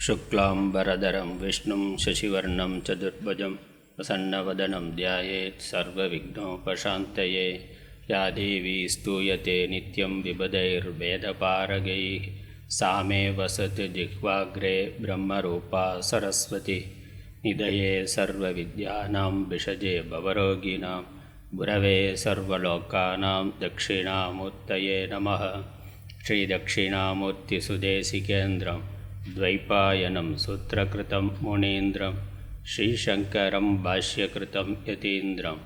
शुक्लांबरधरं विष्णुं शशिवर्णं चतुर्भुजं प्रसन्नवदनं ध्यायेत् सर्वविघ्नोपशान्तये। या देवी स्तूयते नित्यं विबुधैर्वेदपारगैः सा मे वसति जिह्वाग्रे ब्रह्मरूपा सरस्वती। निधये सर्वविद्यानां विषजे भवरोगिणां गुरवे सर्वलोकानां दक्षिणामूर्तये नमः। श्रीदक्षिणामूर्तिसुदेशिकेन्द्रं द्वैपायनं सूत्रकृतं मुनीन्द्रं श्रीशङ्करं भाष्यकृतं यतीन्द्रं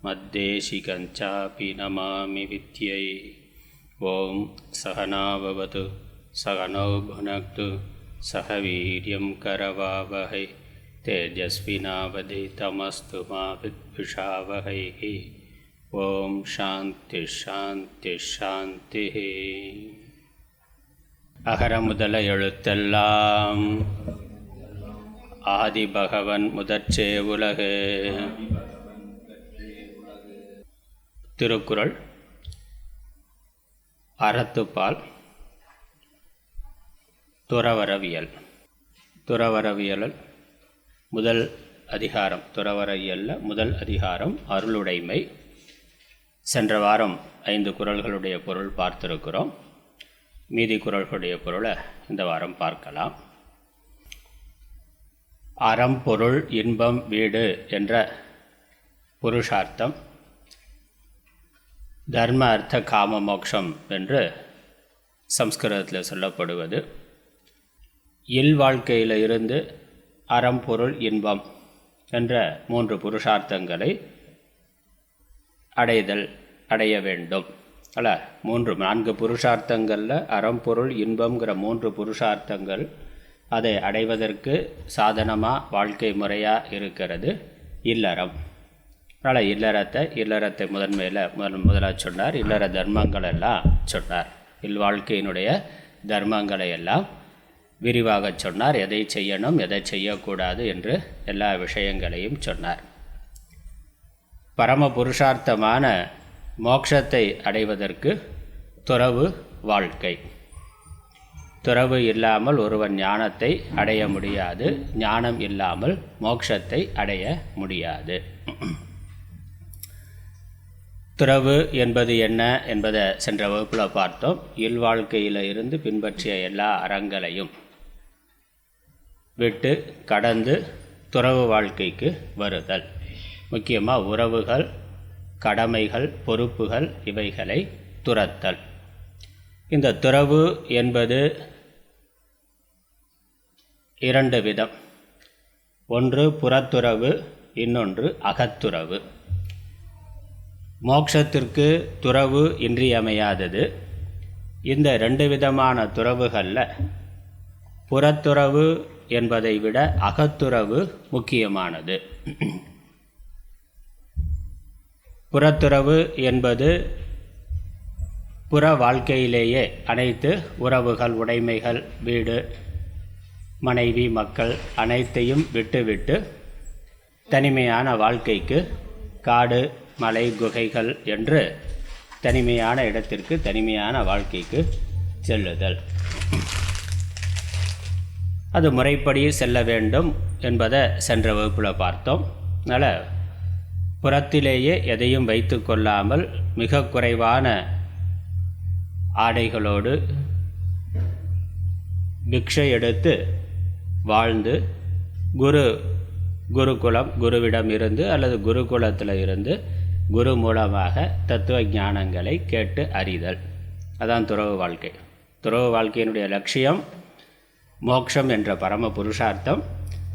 मद्देशिकञ्चापि नमामि विद्यै। ॐ सहना भवतु सहनौ भुनक्तु सह वीर्यं करवावहै तेजस्विनावधीतमस्तु मा विद्विषावहैः। ॐ शान्ति शान्ति शान्तिः। அகர முதல எழுத்தெல்லாம் ஆதிபகவன் முதற்றே உலகு. திருக்குறள் அறத்துப்பால் துறவரவியல். துறவரவியல் முதல் அதிகாரம். துறவரவியலில் முதல் அதிகாரம் அருளுடைமை. சென்ற வாரம் 5 குறள்களுடைய பொருள் பார்த்திருக்கிறோம். மீதி குறள்களுடைய பொருளை இந்த வாரம் பார்க்கலாம். அறம் பொருள் இன்பம் வீடு என்ற புருஷார்த்தம் தர்ம அர்த்த காம மோக்ஷம் என்று சம்ஸ்கிருதத்தில் சொல்லப்படுவது. இல்வாழ்க்கையில் இருந்து அறம் பொருள் இன்பம் என்ற 3 புருஷார்த்தங்களை அடைய வேண்டும். 4 புருஷார்த்தங்களில் அறம் பொருள் இன்பம்ங்கிற 3 புருஷார்த்தங்கள் அதை அடைவதற்கு சாதனமாக வாழ்க்கை முறையாக இருக்கிறது இல்லறம். அதனால் இல்லறத்தை முதலாக சொன்னார். இல்லற தர்மங்கள் எல்லாம் சொன்னார். இல்வாழ்க்கையினுடைய தர்மங்களை எல்லாம் விரிவாக சொன்னார். எதை செய்யணும் எதை செய்யக்கூடாது என்று எல்லா விஷயங்களையும் சொன்னார். பரம புருஷார்த்தமான மோட்சத்தை அடைவதற்கு துறவு வாழ்க்கை. துறவு இல்லாமல் ஒருவன் ஞானத்தை அடைய முடியாது. ஞானம் இல்லாமல் மோட்சத்தை அடைய முடியாது. துறவு என்பது என்ன என்பதை சென்ற வகுப்பில் பார்த்தோம். இல்வாழ்க்கையில் இருந்து பின்பற்றிய எல்லா அறங்களையும் விட்டு கடந்து துறவு வாழ்க்கைக்கு வருதல். முக்கியமாக உறவுகள், கடமைகள், பொறுப்புகள் இவைகளை துறத்தல். இந்த துறவு என்பது 2 விதம். ஒன்று புறத்துறவு, இன்னொன்று அகத்துறவு. மோட்சத்திற்கு துறவு இன்றியமையாதது. இந்த 2 விதமான துறவுகளில் புறத்துறவு என்பதை விட அகத்துறவு முக்கியமானது. புறத்துறவு என்பது புற வாழ்க்கையிலேயே அனைத்து உறவுகள், உடைமைகள், வீடு, மனைவி, மக்கள் அனைத்தையும் விட்டுவிட்டு தனிமையான வாழ்க்கைக்கு காடு, மலை, குகைகள் என்று தனிமையான இடத்திற்கு, தனிமையான வாழ்க்கைக்கு செல்லுதல். அது முறைப்படி செல்ல வேண்டும் என்பதை சென்ற வகுப்பில் பார்த்தோம். அதனால் புறத்திலேயே எதையும் வைத்து கொள்ளாமல் மிக குறைவான ஆடைகளோடு பிக்ஷை எடுத்து வாழ்ந்து குருகுலம், குருவிடம் இருந்து அல்லது குருகுலத்தில் இருந்து குரு மூலமாக தத்துவ ஞானங்களை கேட்டு அறிதல். அதான் துறவு வாழ்க்கை. துறவு வாழ்க்கையினுடைய லட்சியம் மோட்சம் என்ற பரம புருஷார்த்தம்.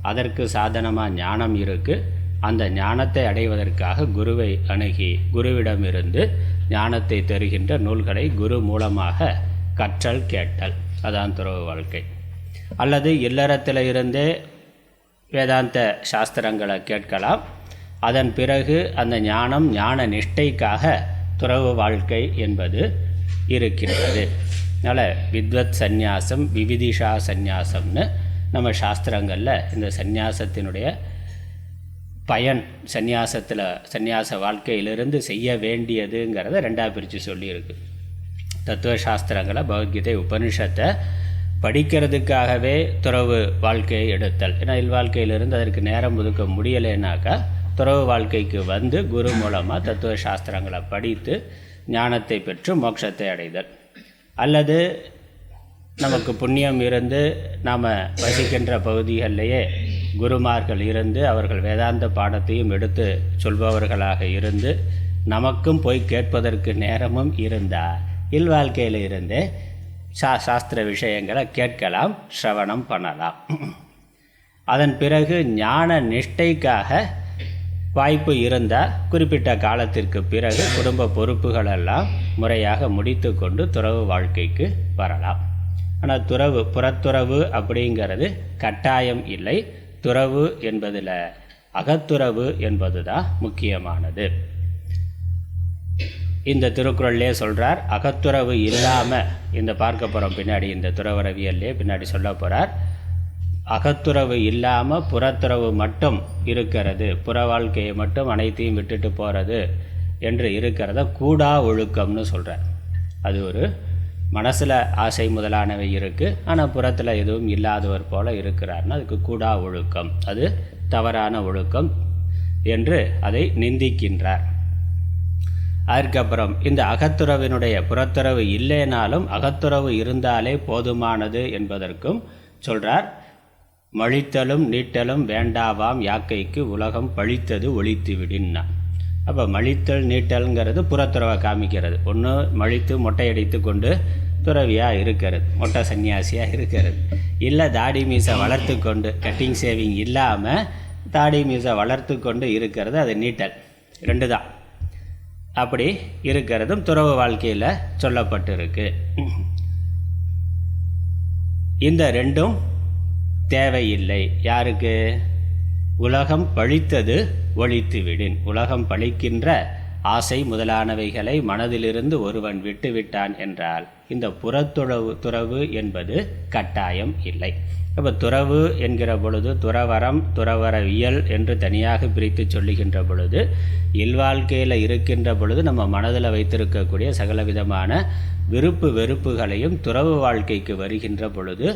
அதற்கு சாதனமாக ஞானம் இருக்குது. அந்த ஞானத்தை அடைவதற்காக குருவை அணுகி குருவிடமிருந்து ஞானத்தை தருகின்ற நூல்களை குரு மூலமாக கற்றல், கேட்டல். அதான் துறவு வாழ்க்கை. அல்லது இல்லறத்தில் இருந்தே வேதாந்த சாஸ்திரங்களை கேட்கலாம். அதன் பிறகு அந்த ஞான நிஷ்டைக்காக துறவு வாழ்க்கை என்பது இருக்கின்றது. அதனால் வித்வத் சந்நியாசம், விவிதிஷா சந்நியாசம்னு நம்ம சாஸ்திரங்களில் இந்த சந்நியாசத்தினுடைய பயன், சந்நியாச வாழ்க்கையிலிருந்து செய்ய வேண்டியதுங்கிறத 2ஆக பிரித்து சொல்லியிருக்கு. தத்துவ சாஸ்திரங்களை, பகவத்கீதை, உபனிஷத்தை படிக்கிறதுக்காகவே துறவு வாழ்க்கையை எடுத்தல். ஏன்னா இல்வாழ்க்கையிலிருந்து அதற்கு நேரம் ஒதுக்க முடியலைன்னாக்கா துறவு வாழ்க்கைக்கு வந்து குரு மூலமாக தத்துவ சாஸ்திரங்களை படித்து ஞானத்தை பெற்று மோட்சத்தை அடைதல். அல்லது நமக்கு புண்ணியம் இருந்து நாம் வசிக்கின்ற பகுதிகளிலேயே குருமார்கள் இருந்து அவர்கள் வேதாந்த பாடத்தையும் எடுத்து சொல்பவர்களாக இருந்து நமக்கும் போய் கேட்பதற்கு நேரமும் இருந்தால் இல்வாழ்க்கையில் இருந்து சாஸ்திர விஷயங்களை கேட்கலாம், சிரவணம் பண்ணலாம். அதன் பிறகு ஞான நிஷ்டைக்காக வாய்ப்பு இருந்தால் குறிப்பிட்ட காலத்திற்கு பிறகு குடும்ப பொறுப்புகளெல்லாம் முறையாக முடித்து கொண்டு துறவு வாழ்க்கைக்கு வரலாம். ஆனால் புறத்துறவு அப்படிங்கிறது கட்டாயம் இல்லை. துறவு என்பதில் அகத்துறவு என்பது தான் முக்கியமானது. இந்த திருக்குறள்லே சொல்கிறார், அகத்துறவு இல்லாமல் இந்த பார்க்க போகிறோம் பின்னாடி இந்த துறவரவியல்லே பின்னாடி சொல்ல போகிறார். அகத்துறவு இல்லாமல் புறத்துறவு மட்டும் இருக்கிறது, புற வாழ்க்கையை மட்டும் அனைத்தையும் விட்டுட்டு போகிறது என்று இருக்கிறத கூடா ஒழுக்கம்னு சொல்கிறார். அது ஒரு மனசில் ஆசை முதலானவை இருக்குது, ஆனால் புறத்தில் எதுவும் இல்லாதவர் போல் இருக்கிறார்னா அதுக்கு கூடா ஒழுக்கம், அது தவறான ஒழுக்கம் என்று அதை நிந்திக்கின்றார். அதற்கப்புறம் இந்த அகத்துறவினுடைய புறத்துறவு இல்லைனாலும் அகத்துறவு இருந்தாலே போதுமானது என்பதற்கும் சொல்கிறார். மழித்தலும் நீட்டலும் வேண்டாவாம் யாக்கைக்கு உலகம் பழித்தது ஒழித்து விடின்னா. அப்போ மழித்தல் நீட்டல்ங்கிறது புறத்துறவை காமிக்கிறது. ஒன்று மழித்து மொட்டையடித்து கொண்டு துறவியாக இருக்கிறது, மொட்டை சன்னியாசியாக இருக்கிறது. இல்லை தாடி மீசை வளர்த்து கொண்டு கட்டிங் சேவிங் இல்லாமல் தாடி மீசை வளர்த்து கொண்டு இருக்கிறது, அது நீட்டல். ரெண்டு தான். அப்படி இருக்கிறதும் துறவு வாழ்க்கையில் சொல்லப்பட்டிருக்கு. இந்த ரெண்டும் தேவையில்லை. யாருக்கு? உலகம் பழித்தது ஒழித்து விடின். உலகம் பழிக்கின்ற ஆசை முதலானவைகளை மனதிலிருந்து ஒருவன் விட்டுவிட்டான் என்றால் இந்த துறவு என்பது கட்டாயம் இல்லை. அப்போ துறவு என்கிற பொழுது துறவரம் துறவரவியல் என்று தனியாக பிரித்து சொல்லுகின்ற பொழுது இல்வாழ்க்கையில் இருக்கின்ற பொழுது நம்ம மனதில் வைத்திருக்கக்கூடிய சகல விதமான விருப்பு வெறுப்புகளையும் துறவு வாழ்க்கைக்கு வருகின்ற பொழுது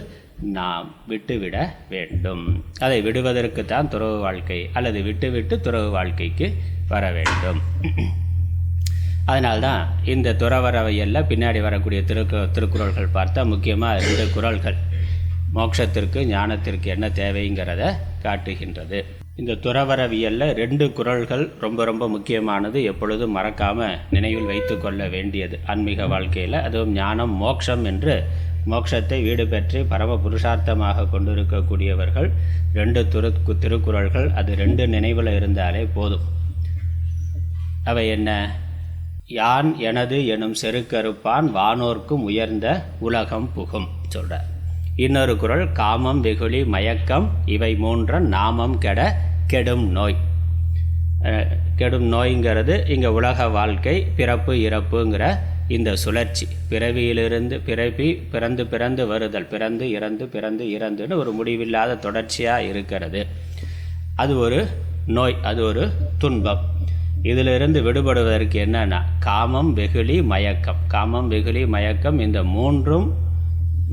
நாம் விட்டுவிட வேண்டும். அதை விடுவதற்கு தான் துறவு வாழ்க்கை, அல்லது விட்டுவிட்டு துறவு வாழ்க்கைக்கு வர வேண்டும். அதனால்தான் இந்த துறவரவையெல்லாம் பின்னாடி வரக்கூடிய திருக்குறள்கள் பார்த்தா முக்கியமாக 2 குறள்கள் மோட்சத்திற்கு ஞானத்திற்கு என்ன தேவைங்கிறத காட்டுகின்றது. இந்த துறவரவியலில் 2 குறள்கள் ரொம்ப ரொம்ப முக்கியமானது, எப்பொழுதும் மறக்காமல் நினைவில் வைத்து கொள்ள வேண்டியது ஆன்மீக வாழ்க்கையில். அதுவும் ஞானம் மோட்சம் என்று மோட்சத்தை வீடு பெற்று பரம புருஷார்த்தமாக கொண்டிருக்கக்கூடியவர்கள் 2 திருக்குறள்கள், அது 2 நினைவில் இருந்தாலே போதும். அவை என்ன? யான் எனது எனும் செருக்கறுப்பான் வானோர்க்கும் உயர்ந்த உலகம் புகும் சொல்கிறார். இன்னொரு குறள், காமம் வெகுளி மயக்கம் இவை 3 நாமம் கெட கெடும் நோய். கெடும் நோய்ங்கிறது இங்கே உலக வாழ்க்கை, பிறப்பு இறப்புங்கிற இந்த சுழற்சி, பிறவியிலிருந்து பிறந்து பிறந்து வருதல், பிறந்து இறந்து பிறந்து இறந்துன்னு ஒரு முடிவில்லாத தொடர்ச்சியாக இருக்கிறது. அது ஒரு நோய், அது ஒரு துன்பம். இதிலிருந்து விடுபடுவதற்கு என்னன்னா காமம் வெகுளி மயக்கம். காமம் வெகுளி மயக்கம் இந்த 3ம்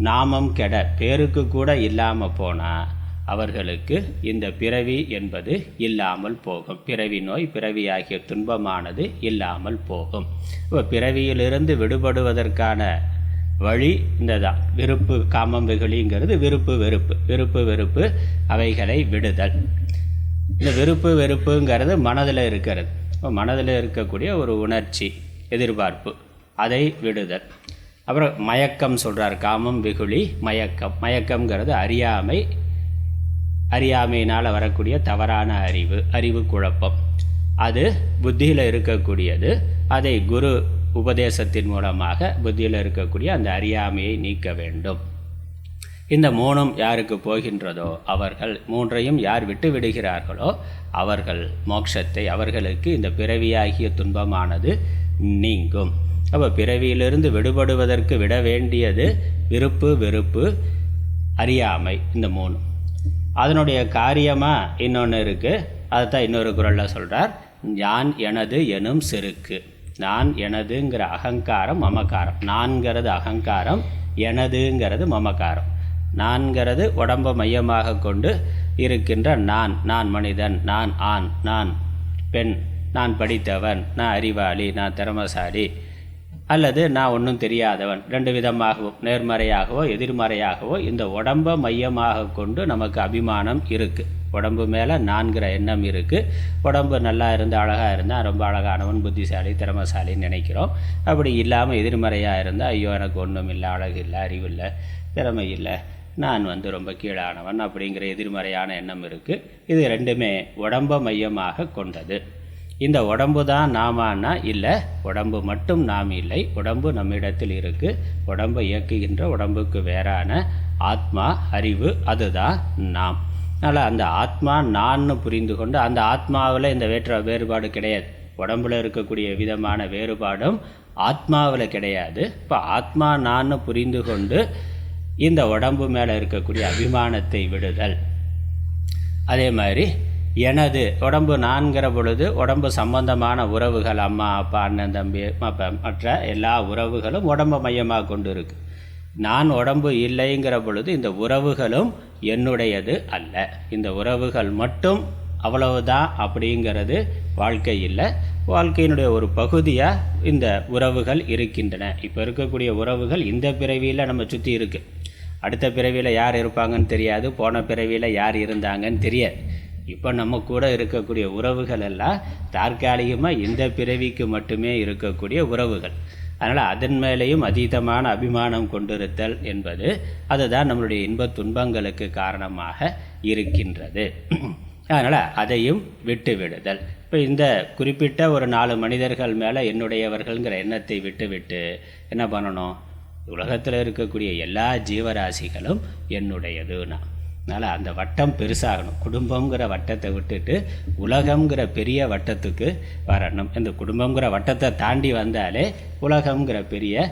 நாமம் கெட, பேருக்கு கூட இல்லாமல் போனால் அவர்களுக்கு இந்த பிறவி என்பது இல்லாமல் போகும். பிறவி நோய், பிறவி ஆகிய துன்பமானது இல்லாமல் போகும். இப்போ பிறவியிலிருந்து விடுபடுவதற்கான வழி இந்த தான். விருப்பு, காமம் வெகுளிங்கிறது விருப்பு வெறுப்பு, விருப்பு வெறுப்பு அவைகளை விடுதல். இந்த விருப்பு வெறுப்புங்கிறது மனதில் இருக்கிறது. மனதில் இருக்கக்கூடிய ஒரு உணர்ச்சி, எதிர்பார்ப்பு, அதை விடுதல். அப்புறம் மயக்கம் சொல்கிறார், காமம் வெகுளி மயக்கம். மயக்கம்ங்கிறது அறியாமை, அறியாமையினால் வரக்கூடிய தவறான அறிவு குழப்பம். அது புத்தியில் இருக்கக்கூடியது. அதை குரு உபதேசத்தின் மூலமாக புத்தியில் இருக்கக்கூடிய அந்த அறியாமையை நீக்க வேண்டும். இந்த 3ம் யாருக்கு போகின்றதோ அவர்கள், 3ஐயும் யார் விட்டு விடுகிறார்களோ அவர்கள் மோட்சத்தை, அவர்களுக்கு இந்த பிறவியாகிய துன்பமானது நீங்கும். அப்போ பிறவியிலிருந்து விடுபடுவதற்கு விட வேண்டியது விருப்பு வெறுப்பு அறியாமை, இந்த 3. அதனுடைய காரியமாக இன்னொன்று இருக்குது, அதுதான் இன்னொரு குறளில் சொல்கிறார். யான் எனது எனும் செருக்கு. நான் எனதுங்கிற அகங்காரம் மமக்காரம். நான்கிறது அகங்காரம், எனதுங்கிறது மமக்காரம். நான்கிறது உடம்பை மையமாக கொண்டு இருக்கின்ற நான் மனிதன், நான் ஆண், நான் பெண், நான் படித்தவன், நான் அறிவாளி, நான் திறமசாலி, அல்லது நான் ஒன்றும் தெரியாதவன். ரெண்டு விதமாகவும், நேர்மறையாகவோ எதிர்மறையாகவோ இந்த உடம்பை மையமாக கொண்டு நமக்கு அபிமானம் இருக்குது. உடம்பு மேலே நான்கிற எண்ணம் இருக்குது. உடம்பு நல்லா இருந்து அழகாக இருந்தால் ரொம்ப அழகானவன், புத்திசாலி, திறமசாலின்னு நினைக்கிறோம். அப்படி இல்லாமல் எதிர்மறையாக இருந்தால் ஐயோ எனக்கு ஒன்றும் இல்லை, அழகு இல்லை, அறிவில்லை, திறமை இல்லை, நான் ரொம்ப கீழானவன் அப்படிங்கிற எதிர்மறையான எண்ணம் இருக்குது. இது ரெண்டுமே உடம்பை மையமாக கொண்டது. இந்த உடம்பு தான் நாமானா இல்லை, உடம்பு மட்டும் நாம் இல்லை. உடம்பு நம்மிடத்தில் இருக்குது. உடம்பை இயக்குகின்ற உடம்புக்கு வேறான ஆத்மா, அறிவு, அதுதான் நாம். அதனால் அந்த ஆத்மா நான்னு புரிந்து கொண்டு, அந்த ஆத்மாவில் இந்த வேறுபாடு கிடையாது. உடம்புல இருக்கக்கூடிய விதமான வேறுபாடும் ஆத்மாவில் கிடையாது. இப்போ ஆத்மா நான்னு புரிந்து கொண்டு இந்த உடம்பு மேலே இருக்கக்கூடிய அபிமானத்தை விடுதல். அதே மாதிரி எனது உடம்பு நான்கிற பொழுது உடம்பு சம்பந்தமான உறவுகள், அம்மா அப்பா அண்ணன் தம்பி மற்ற எல்லா உறவுகளும் உடம்பை மையமாக கொண்டு இருக்கு. நான் உடம்பு இல்லைங்கிற பொழுது இந்த உறவுகளும் என்னுடையது அல்ல. இந்த உறவுகள் மட்டும் அவ்வளவுதான் அப்படிங்கிறது வாழ்க்கை இல்லை. வாழ்க்கையினுடைய ஒரு பகுதியாக இந்த உறவுகள் இருக்கின்றன. இப்போ இருக்கக்கூடிய உறவுகள் இந்த பிறவியில் நம்ம சுற்றி இருக்குது. அடுத்த பிறவியில் யார் இருப்பாங்கன்னு தெரியாது, போன பிறவியில் யார் இருந்தாங்கன்னு தெரியாது. இப்போ நம்ம கூட இருக்கக்கூடிய உறவுகள் எல்லாம் தற்காலிகமாக இந்த பிறவிக்கு மட்டுமே இருக்கக்கூடிய உறவுகள். அதனால் அதன் மேலேயும் அதீதமான அபிமானம் கொண்டிருத்தல் என்பது அதுதான் நம்மளுடைய இன்பத் துன்பங்களுக்கு காரணமாக இருக்கின்றது. அதனால் அதையும் விட்டு விடுதல். இப்போ இந்த குறிப்பிட்ட ஒரு 4 மனிதர்கள் மேலே என்னுடையவர்கள்ங்கிற எண்ணத்தை விட்டு என்ன பண்ணணும்? உலகத்தில் இருக்கக்கூடிய எல்லா ஜீவராசிகளும் என்னுடையதுன்னா. அதனால் அந்த வட்டம் பெருசாகணும். குடும்பங்கிற வட்டத்தை விட்டுட்டு உலகங்கிற பெரிய வட்டத்துக்கு வரணும். இந்த குடும்பங்கிற வட்டத்தை தாண்டி வந்தாலே உலகங்கிற பெரிய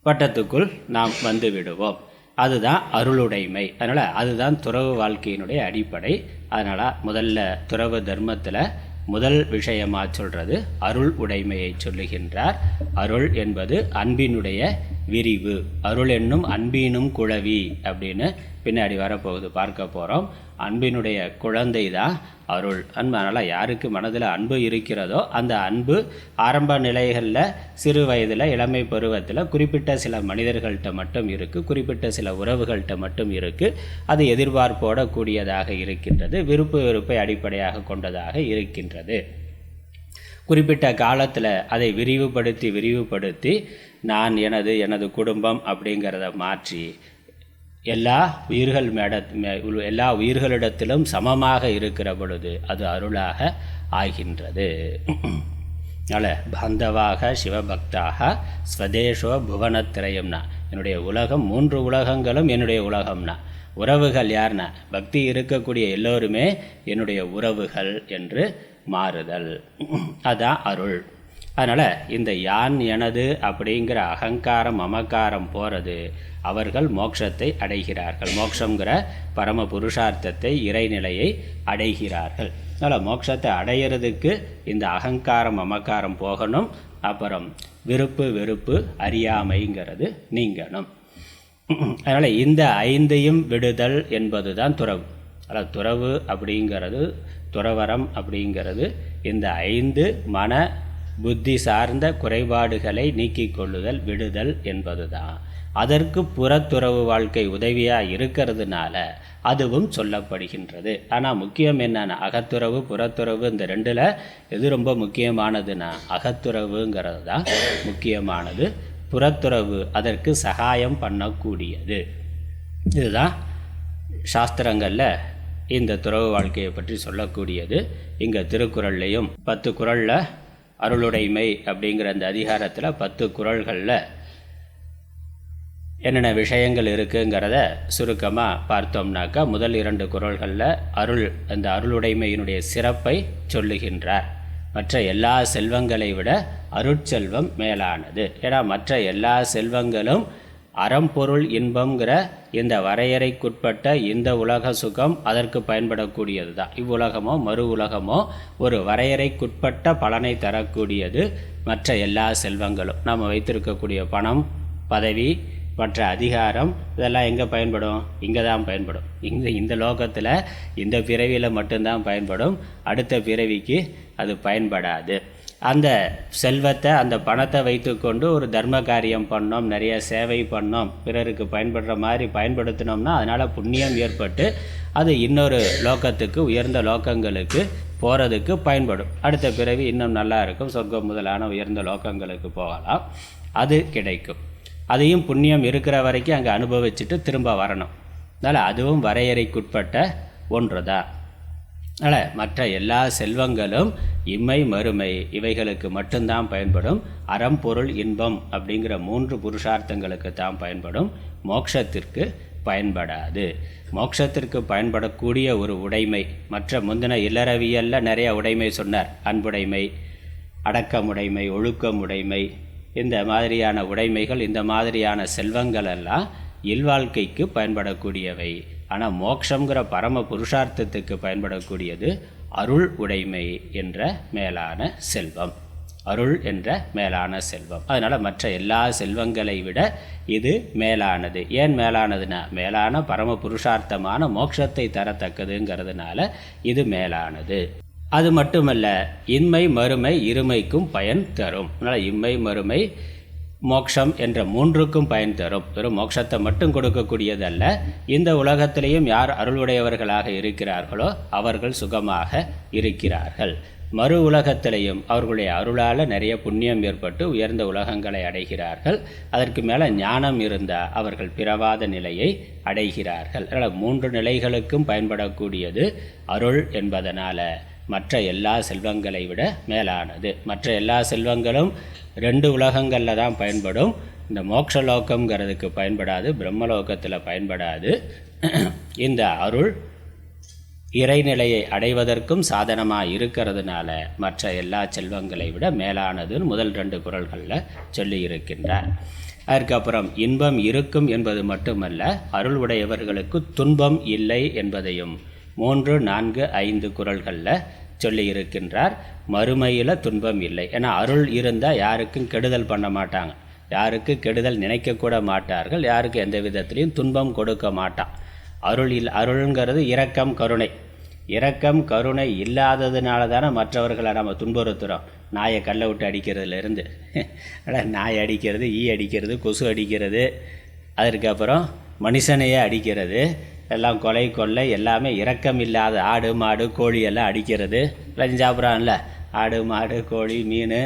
வட்டத்துக்குள் நாம் வந்து விடுவோம். அதுதான் அருளுடைமை. அதனால் அதுதான் துறவு வாழ்க்கையினுடைய அடிப்படை. அதனால் முதல்ல துறவு தர்மத்தில் முதல் விஷயமாக சொல்கிறது அருள் உடைமையை சொல்லுகின்றார். அருள் என்பது அன்பினுடைய விரிவு. அருள் என்னும் அன்பினும் குழவி அப்படின்னு பின்னாடி வரப்போகுது, பார்க்க போகிறோம். அன்பினுடைய குழந்தை தான் அருள். அதனால் யாருக்கு மனதில் அன்பு இருக்கிறதோ அந்த அன்பு ஆரம்ப நிலைகளில், சிறு வயதில், இளமை பருவத்தில் குறிப்பிட்ட சில மனிதர்கள்ட்ட மட்டும் இருக்குது, குறிப்பிட்ட சில உறவுகள்கிட்ட மட்டும் இருக்குது. அது எதிர்பார்ப்போட கூடியதாக இருக்கின்றது, விருப்பு வெறுப்பை அடிப்படையாக கொண்டதாக இருக்கின்றது. குறிப்பிட்ட காலத்தில் அதை விரிவுபடுத்தி நான் எனது குடும்பம் அப்படிங்கிறத மாற்றி எல்லா உயிர்களிடத்திலும் சமமாக இருக்கிற பொழுது அது அருளாக ஆகின்றது. அதனால் பந்தவாக சிவபக்தாக ஸ்வதேஷோ புவனத்திரயம்னா, என்னுடைய உலகம் 3 உலகங்களும் என்னுடைய உலகம்னா. உறவுகள் யார்னா, பக்தி இருக்கக்கூடிய எல்லோருமே என்னுடைய உறவுகள் என்று மாறுதல். அதான் அருள். அதனால் இந்த யான் எனது அப்படிங்கிற அகங்காரம் மமக்காரம் போகிறது. அவர்கள் மோட்சத்தை அடைகிறார்கள். மோட்சங்கிற பரம புருஷார்த்தத்தை, இறைநிலையை அடைகிறார்கள். அதனால் மோட்சத்தை அடையிறதுக்கு இந்த அகங்காரம் மமக்காரம் போகணும். அப்புறம் விருப்பு வெறுப்பு அறியாமைங்கிறது நீங்கணும். அதனால் இந்த 5ஐயும் விடுதல் என்பது தான் துறவு. அதில் துறவு அப்படிங்கிறது, துறவரம் அப்படிங்கிறது இந்த 5 மன புத்தி சார்ந்த குறைபாடுகளை நீக்கிக் கொள்ளுதல், விடுதல் என்பது தான். அதற்கு புறத்துறவு வாழ்க்கை உதவியாக இருக்கிறதுனால அதுவும் சொல்லப்படுகின்றது. ஆனால் முக்கியம் என்னன்னா, அகத்துறவு புறத்துறவு இந்த 2ல் எது ரொம்ப முக்கியமானதுன்னா அகத்துறவுங்கிறது தான் முக்கியமானது. புறத்துறவு அதற்கு சகாயம் பண்ணக்கூடியது. இதுதான் சாஸ்திரங்களில் இந்த துறவு வாழ்க்கையை பற்றி சொல்லக்கூடியது. இங்கே திருக்குறள்லையும் 10 குறளில் அருளுடைமை அப்படிங்கிற அந்த அதிகாரத்தில் 10 குறள்களில் என்னென்ன விஷயங்கள் இருக்குங்கிறத சுருக்கமாக பார்த்தோம்னாக்கா, முதல் 2 குறள்களில் அந்த அருளுடைமையினுடைய சிறப்பை சொல்லுகின்றார். மற்ற எல்லா செல்வங்களை விட அருட்செல்வம் மேலானது. ஏன்னா மற்ற எல்லா செல்வங்களும் அறம்பொருள் இன்பங்கிற இந்த வரையறைக்குட்பட்ட இந்த உலக சுகம் அதற்கு பயன்படக்கூடியது தான். இவ்வுலகமோ மறு உலகமோ ஒரு வரையறைக்குட்பட்ட பலனை தரக்கூடியது. மற்ற எல்லா செல்வங்களும் நாம் வைத்திருக்கக்கூடிய பணம், பதவி, மற்ற அதிகாரம் இதெல்லாம் எங்கே பயன்படும்? இங்கே தான் பயன்படும். இந்த லோகத்தில் இந்த பிறவியில் மட்டும்தான் பயன்படும். அடுத்த பிறவிக்கு அது பயன்படாது. அந்த செல்வத்தை, அந்த பணத்தை வைத்துக்கொண்டு ஒரு தர்ம காரியம் பண்ணோம், நிறைய சேவை பண்ணோம், பிறருக்கு பயன்படுற மாதிரி பயன்படுத்தினோம்னா அதனால் புண்ணியம் ஏற்பட்டு அது இன்னொரு லோகத்துக்கு, உயர்ந்த லோகங்களுக்கு போகிறதுக்கு பயன்படும். அடுத்த பிறவி இன்னும் நல்லா இருக்கும், சொர்க்கம் முதலான உயர்ந்த லோகங்களுக்கு போகலாம், அது கிடைக்கும். அதையும் புண்ணியம் இருக்கிற வரைக்கும் அங்கே அனுபவிச்சுட்டு திரும்ப வரணும். அதனால் அதுவும் வரையறைக்குட்பட்ட ஒன்று தான். அதனால் மற்ற எல்லா செல்வங்களும் இம்மை மறுமை இவைகளுக்கு மட்டும்தான் பயன்படும். அறம் பொருள் இன்பம் அப்படிங்கிற 3 புருஷார்த்தங்களுக்கு தான் பயன்படும், மோட்சத்திற்கு பயன்படாது. மோட்சத்திற்கு பயன்படக்கூடிய ஒரு உடைமை, மற்ற முந்தின இல்லறவியலில் நிறைய உடைமை சொன்னார். அன்புடைமை, அடக்கமுடைமை, ஒழுக்கமுடைமை, இந்த மாதிரியான உடைமைகள், இந்த மாதிரியான செல்வங்கள் எல்லாம் இல்வாழ்க்கைக்கு பயன்படக்கூடியவை. ஆனால் மோட்சங்கிற பரம புருஷார்த்தத்துக்கு பயன்படக்கூடியது அருள் உடைமை என்ற மேலான செல்வம். அருள் என்ற மேலான செல்வம். அதனால் மற்ற எல்லா செல்வங்களை விட இது மேலானது. ஏன் மேலானதுன்னா, மேலான பரம புருஷார்த்தமான மோட்சத்தை தரத்தக்கதுங்கிறதுனால இது மேலானது. அது மட்டுமல்ல, இன்மை மறுமை இருமைக்கும் பயன் தரும். அதனால் இம்மை மறுமை மோட்சம் என்ற 3க்கும் பயன் தரும். வெறும் மோட்சத்தை மட்டும் கொடுக்கக்கூடியதல்ல, இந்த உலகத்திலேயும் யார் அருளுடையவர்களாக இருக்கிறார்களோ அவர்கள் சுகமாக இருக்கிறார்கள். மறு உலகத்திலேயும் அவர்களுடைய அருளால் நிறைய புண்ணியம் ஏற்பட்டு உயர்ந்த உலகங்களை அடைகிறார்கள். அதற்கு மேலே ஞானம் இருந்தால் அவர்கள் பிறவாத நிலையை அடைகிறார்கள். அதனால் 3 நிலைகளுக்கும் பயன்படக்கூடியது அருள் என்பதனால் மற்ற எல்லா செல்வங்களை விட மேலானது. மற்ற எல்லா செல்வங்களும் 2 உலகங்களில் தான் பயன்படும். இந்த மோட்சலோகங்கிறதுக்கு பயன்படாது, பிரம்மலோகத்தில் பயன்படாது. இந்த அருள் இறைநிலையை அடைவதற்கும் சாதனமாக இருக்கிறதுனால மற்ற எல்லா செல்வங்களை விட மேலானதுன்னு முதல் 2 குறள்களில் சொல்லி இருக்கின்றார். அதற்கப்புறம் இன்பம் இருக்கும் என்பது மட்டுமல்ல, அருள் உடையவர்களுக்கு துன்பம் இல்லை என்பதையும் 3, 4, 5 குறள்களில் சொல்லி இருக்கின்றார். மறுமையில் துன்பம் இல்லை. ஏன்னா அருள் இருந்தால் யாருக்கும் கெடுதல் பண்ண மாட்டாங்க, யாருக்கு கெடுதல் நினைக்கக்கூட மாட்டார்கள், யாருக்கு எந்த விதத்திலையும் துன்பம் கொடுக்க மாட்டான். அருள்ங்கிறது இரக்கம் கருணை. இரக்கம் கருணை இல்லாததுனால தானே மற்றவர்களை நம்ம துன்புறுத்துகிறோம். நாயை கல்லை விட்டு அடிக்கிறதுலேருந்து, நாய் அடிக்கிறது, ஈ அடிக்கிறது, கொசு அடிக்கிறது, அதற்கப்புறம் மனுஷனையே அடிக்கிறது, எல்லாம் கொலை கொள்ளை எல்லாமே இரக்கம் இல்லாத. ஆடு மாடு கோழி எல்லாம் அடிக்கிறது, எல்லாம் சாப்பிட்றான்ல, ஆடு மாடு கோழி மீன்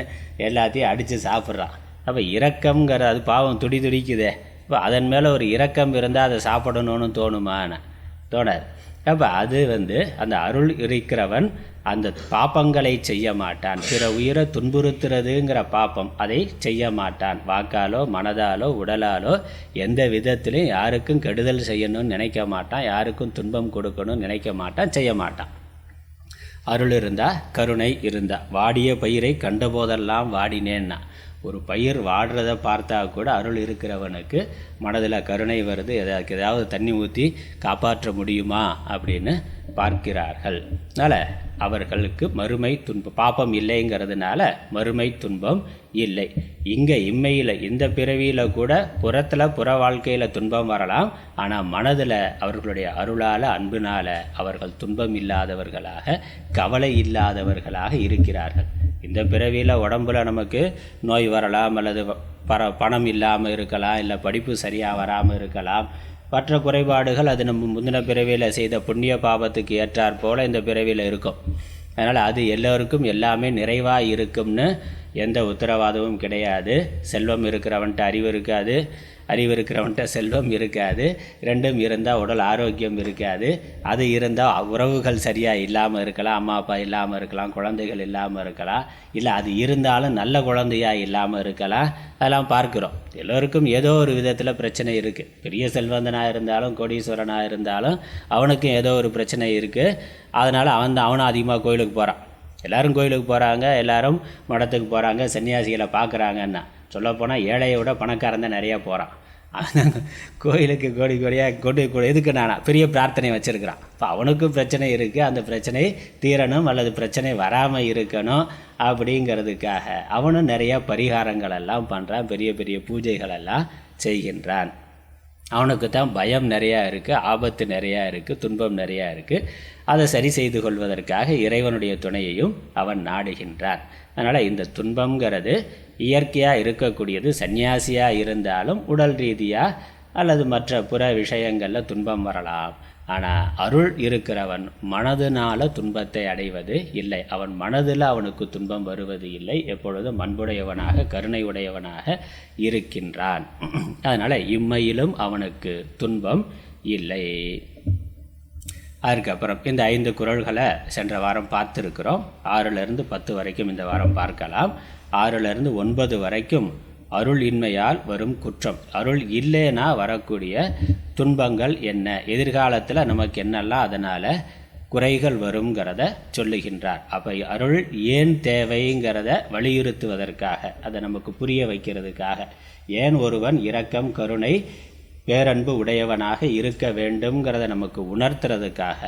எல்லாத்தையும் அடித்து சாப்பிட்றான். அப்போ இரக்கம்ங்கிற அது பாவம் துடிக்குதே. இப்போ அதன் மேலே ஒரு இரக்கம் இருந்தால் அதை சாப்பிடணும்னு தோணுமான தோணாது. அப்போ அது அந்த அருள் இருக்கிறவன் அந்த பாப்பங்களை செய்ய மாட்டான். பிற உயிரை துன்புறுத்துறதுங்கிற பாப்பம் அதை செய்ய மாட்டான். வாக்காலோ மனதாலோ உடலாலோ எந்த விதத்திலையும் யாருக்கும் கெடுதல் செய்யணும்னு நினைக்க மாட்டான், யாருக்கும் துன்பம் கொடுக்கணும்னு நினைக்க மாட்டான், செய்ய மாட்டான். அருள் இருந்தால் கருணை இருந்தால். வாடிய பயிரை கண்டபோதெல்லாம் வாடினேன்னா, ஒரு பயிர் வாடுறதை பார்த்தா கூட அருள் இருக்கிறவனுக்கு மனதில் கருணை வருது, ஏதாவது தண்ணி ஊற்றி காப்பாற்ற முடியுமா அப்படின்னு பார்க்கிறார்கள். அதனால் அவர்களுக்கு மறுமை துன்பம் பாப்பம் இல்லைங்கிறதுனால மறுமை துன்பம் இல்லை. இங்கே இம்மையில் இந்த பிறவியில் கூட புறத்தில் புற வாழ்க்கையில் துன்பம் வரலாம், ஆனால் மனதில் அவர்களுடைய அருளால் அன்பினால் அவர்கள் துன்பம் இல்லாதவர்களாக கவலை இல்லாதவர்களாக இருக்கிறார்கள். இந்த பிறவியில் உடம்புல நமக்கு நோய் வரலாம், அல்லது பணம் இல்லாமல் இருக்கலாம், இல்லை படிப்பு சரியாக வராமல் இருக்கலாம், மற்ற குறைபாடுகள் அது நம்ம முந்தின பிறவியில் செய்த புண்ணிய பாவத்துக்கு ஏற்றாற் போல் இந்த பிறவியில் இருக்கும். அதனால் அது எல்லோருக்கும் எல்லாமே நிறைவாக இருக்கும்னு எந்த உத்தரவாதமும் கிடையாது. செல்வம் இருக்கிறவன்ட்ட அறிவு இருக்காது, அறிவு இருக்கிறவன்ட்ட செல்வம் இருக்காது, 2ம் இருந்தால் உடல் ஆரோக்கியம் இருக்காது. அது இருந்தால் உறவுகள் சரியாக இல்லாமல் இருக்கலாம், அம்மா அப்பா இல்லாமல் இருக்கலாம், குழந்தைகள் இல்லாமல் இருக்கலாம், இல்லை அது இருந்தாலும் நல்ல குழந்தையாக இல்லாமல் இருக்கலாம். அதெல்லாம் பார்க்குறோம். எல்லோருக்கும் ஏதோ ஒரு விதத்தில் பிரச்சனை இருக்குது. பெரிய செல்வந்தனாக இருந்தாலும் கோடீஸ்வரனாக இருந்தாலும் அவனுக்கும் ஏதோ ஒரு பிரச்சனை இருக்குது. அதனால் அவனும் அதிகமாக கோயிலுக்கு போகிறான். எல்லோரும் கோயிலுக்கு போகிறாங்க, எல்லோரும் மடத்துக்கு போகிறாங்க, சன்னியாசிகளை பார்க்குறாங்கன்னா, சொல்லப்போனால் ஏழையை விட பணக்காரன் தான் நிறையா போகிறான். கோயிலுக்கு கோடியாக எதுக்கு நானா பெரிய பிரார்த்தனை வச்சுருக்கிறான். இப்போ அவனுக்கும் பிரச்சனை இருக்குது, அந்த பிரச்சனை தீரணும் அல்லது பிரச்சனை வராமல் இருக்கணும் அப்படிங்கிறதுக்காக அவனும் நிறையா பரிகாரங்கள் எல்லாம் பண்ணுறான், பெரிய பெரிய பூஜைகளெல்லாம் செய்கின்றான். அவனுக்கு தான் பயம் நிறையா இருக்குது, ஆபத்து நிறையா இருக்குது, துன்பம் நிறையா இருக்குது. அதை சரி செய்து கொள்வதற்காக இறைவனுடைய துணையையும் அவன் நாடுகின்றான். அதனால் இந்த துன்பங்கிறது இயற்கையாக இருக்கக்கூடியது. சன்னியாசியாக இருந்தாலும் உடல் ரீதியாக அல்லது மற்ற புற விஷயங்களில் துன்பம் வரலாம். ஆனால் அருள் இருக்கிறவன் மனதினால் துன்பத்தை அடைவது இல்லை. அவன் மனதில் அவனுக்கு துன்பம் வருவது இல்லை. எப்பொழுதும் அன்புடையவனாக கருணை உடையவனாக இருக்கின்றான். அதனால் இம்மையிலும் அவனுக்கு துன்பம் இல்லை. அதுக்கப்புறம் இந்த 5 குறள்களை சென்ற வாரம் பார்த்துருக்கிறோம். 6லிருந்து 10 வரைக்கும் இந்த வாரம் பார்க்கலாம். 6லிருந்து 9 வரைக்கும் அருள் இன்மையால் வரும் குற்றம், அருள் இல்லைன்னா வரக்கூடிய துன்பங்கள் என்ன, எதிர்காலத்தில் நமக்கு என்னெல்லாம் அதனால் குறைகள் வருங்கிறத சொல்லுகின்றார். அப்போ அருள் ஏன் தேவைங்கிறத வலியுறுத்துவதற்காக, அதை நமக்கு புரிய வைக்கிறதுக்காக, ஏன் ஒருவன் இரக்கம் கருணை பேரன்பு உடையவனாக இருக்க வேண்டும்ங்கிறத நமக்கு உணர்த்துறதுக்காக,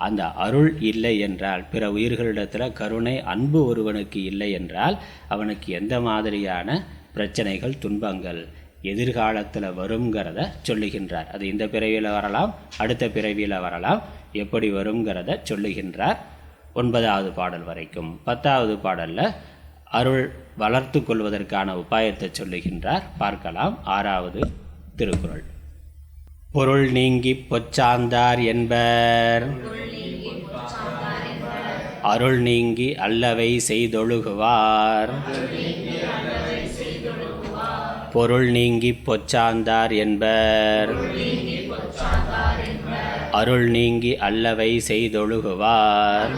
அந்த அருள் இல்லை என்றால், பிற உயிர்களிடத்தில் கருணை அன்பு ஒருவனுக்கு இல்லை என்றால் அவனுக்கு எந்த மாதிரியான பிரச்சனைகள் துன்பங்கள் எதிர்காலத்தில் வருங்கிறத சொல்லுகின்றார். அது இந்த பிறவியில் வரலாம், அடுத்த பிறவியில் வரலாம், எப்படி வருங்கிறத சொல்லுகின்றார் 9வது பாடல் வரைக்கும். 10வது பாடலில் அருள் வளர்த்து கொள்வதற்கான உபாயத்தை சொல்லுகின்றார். பார்க்கலாம். 6வது திருக்குறள். பொருள் நீங்கி பொச்சாந்தார் என்பர், அருள் நீங்கி அல்லவை செய்தொழுகுவார். பொருள் நீங்கி பொச்சாந்தார் என்பர், அருள் நீங்கி அல்லவை செய்தொழுகுவார்.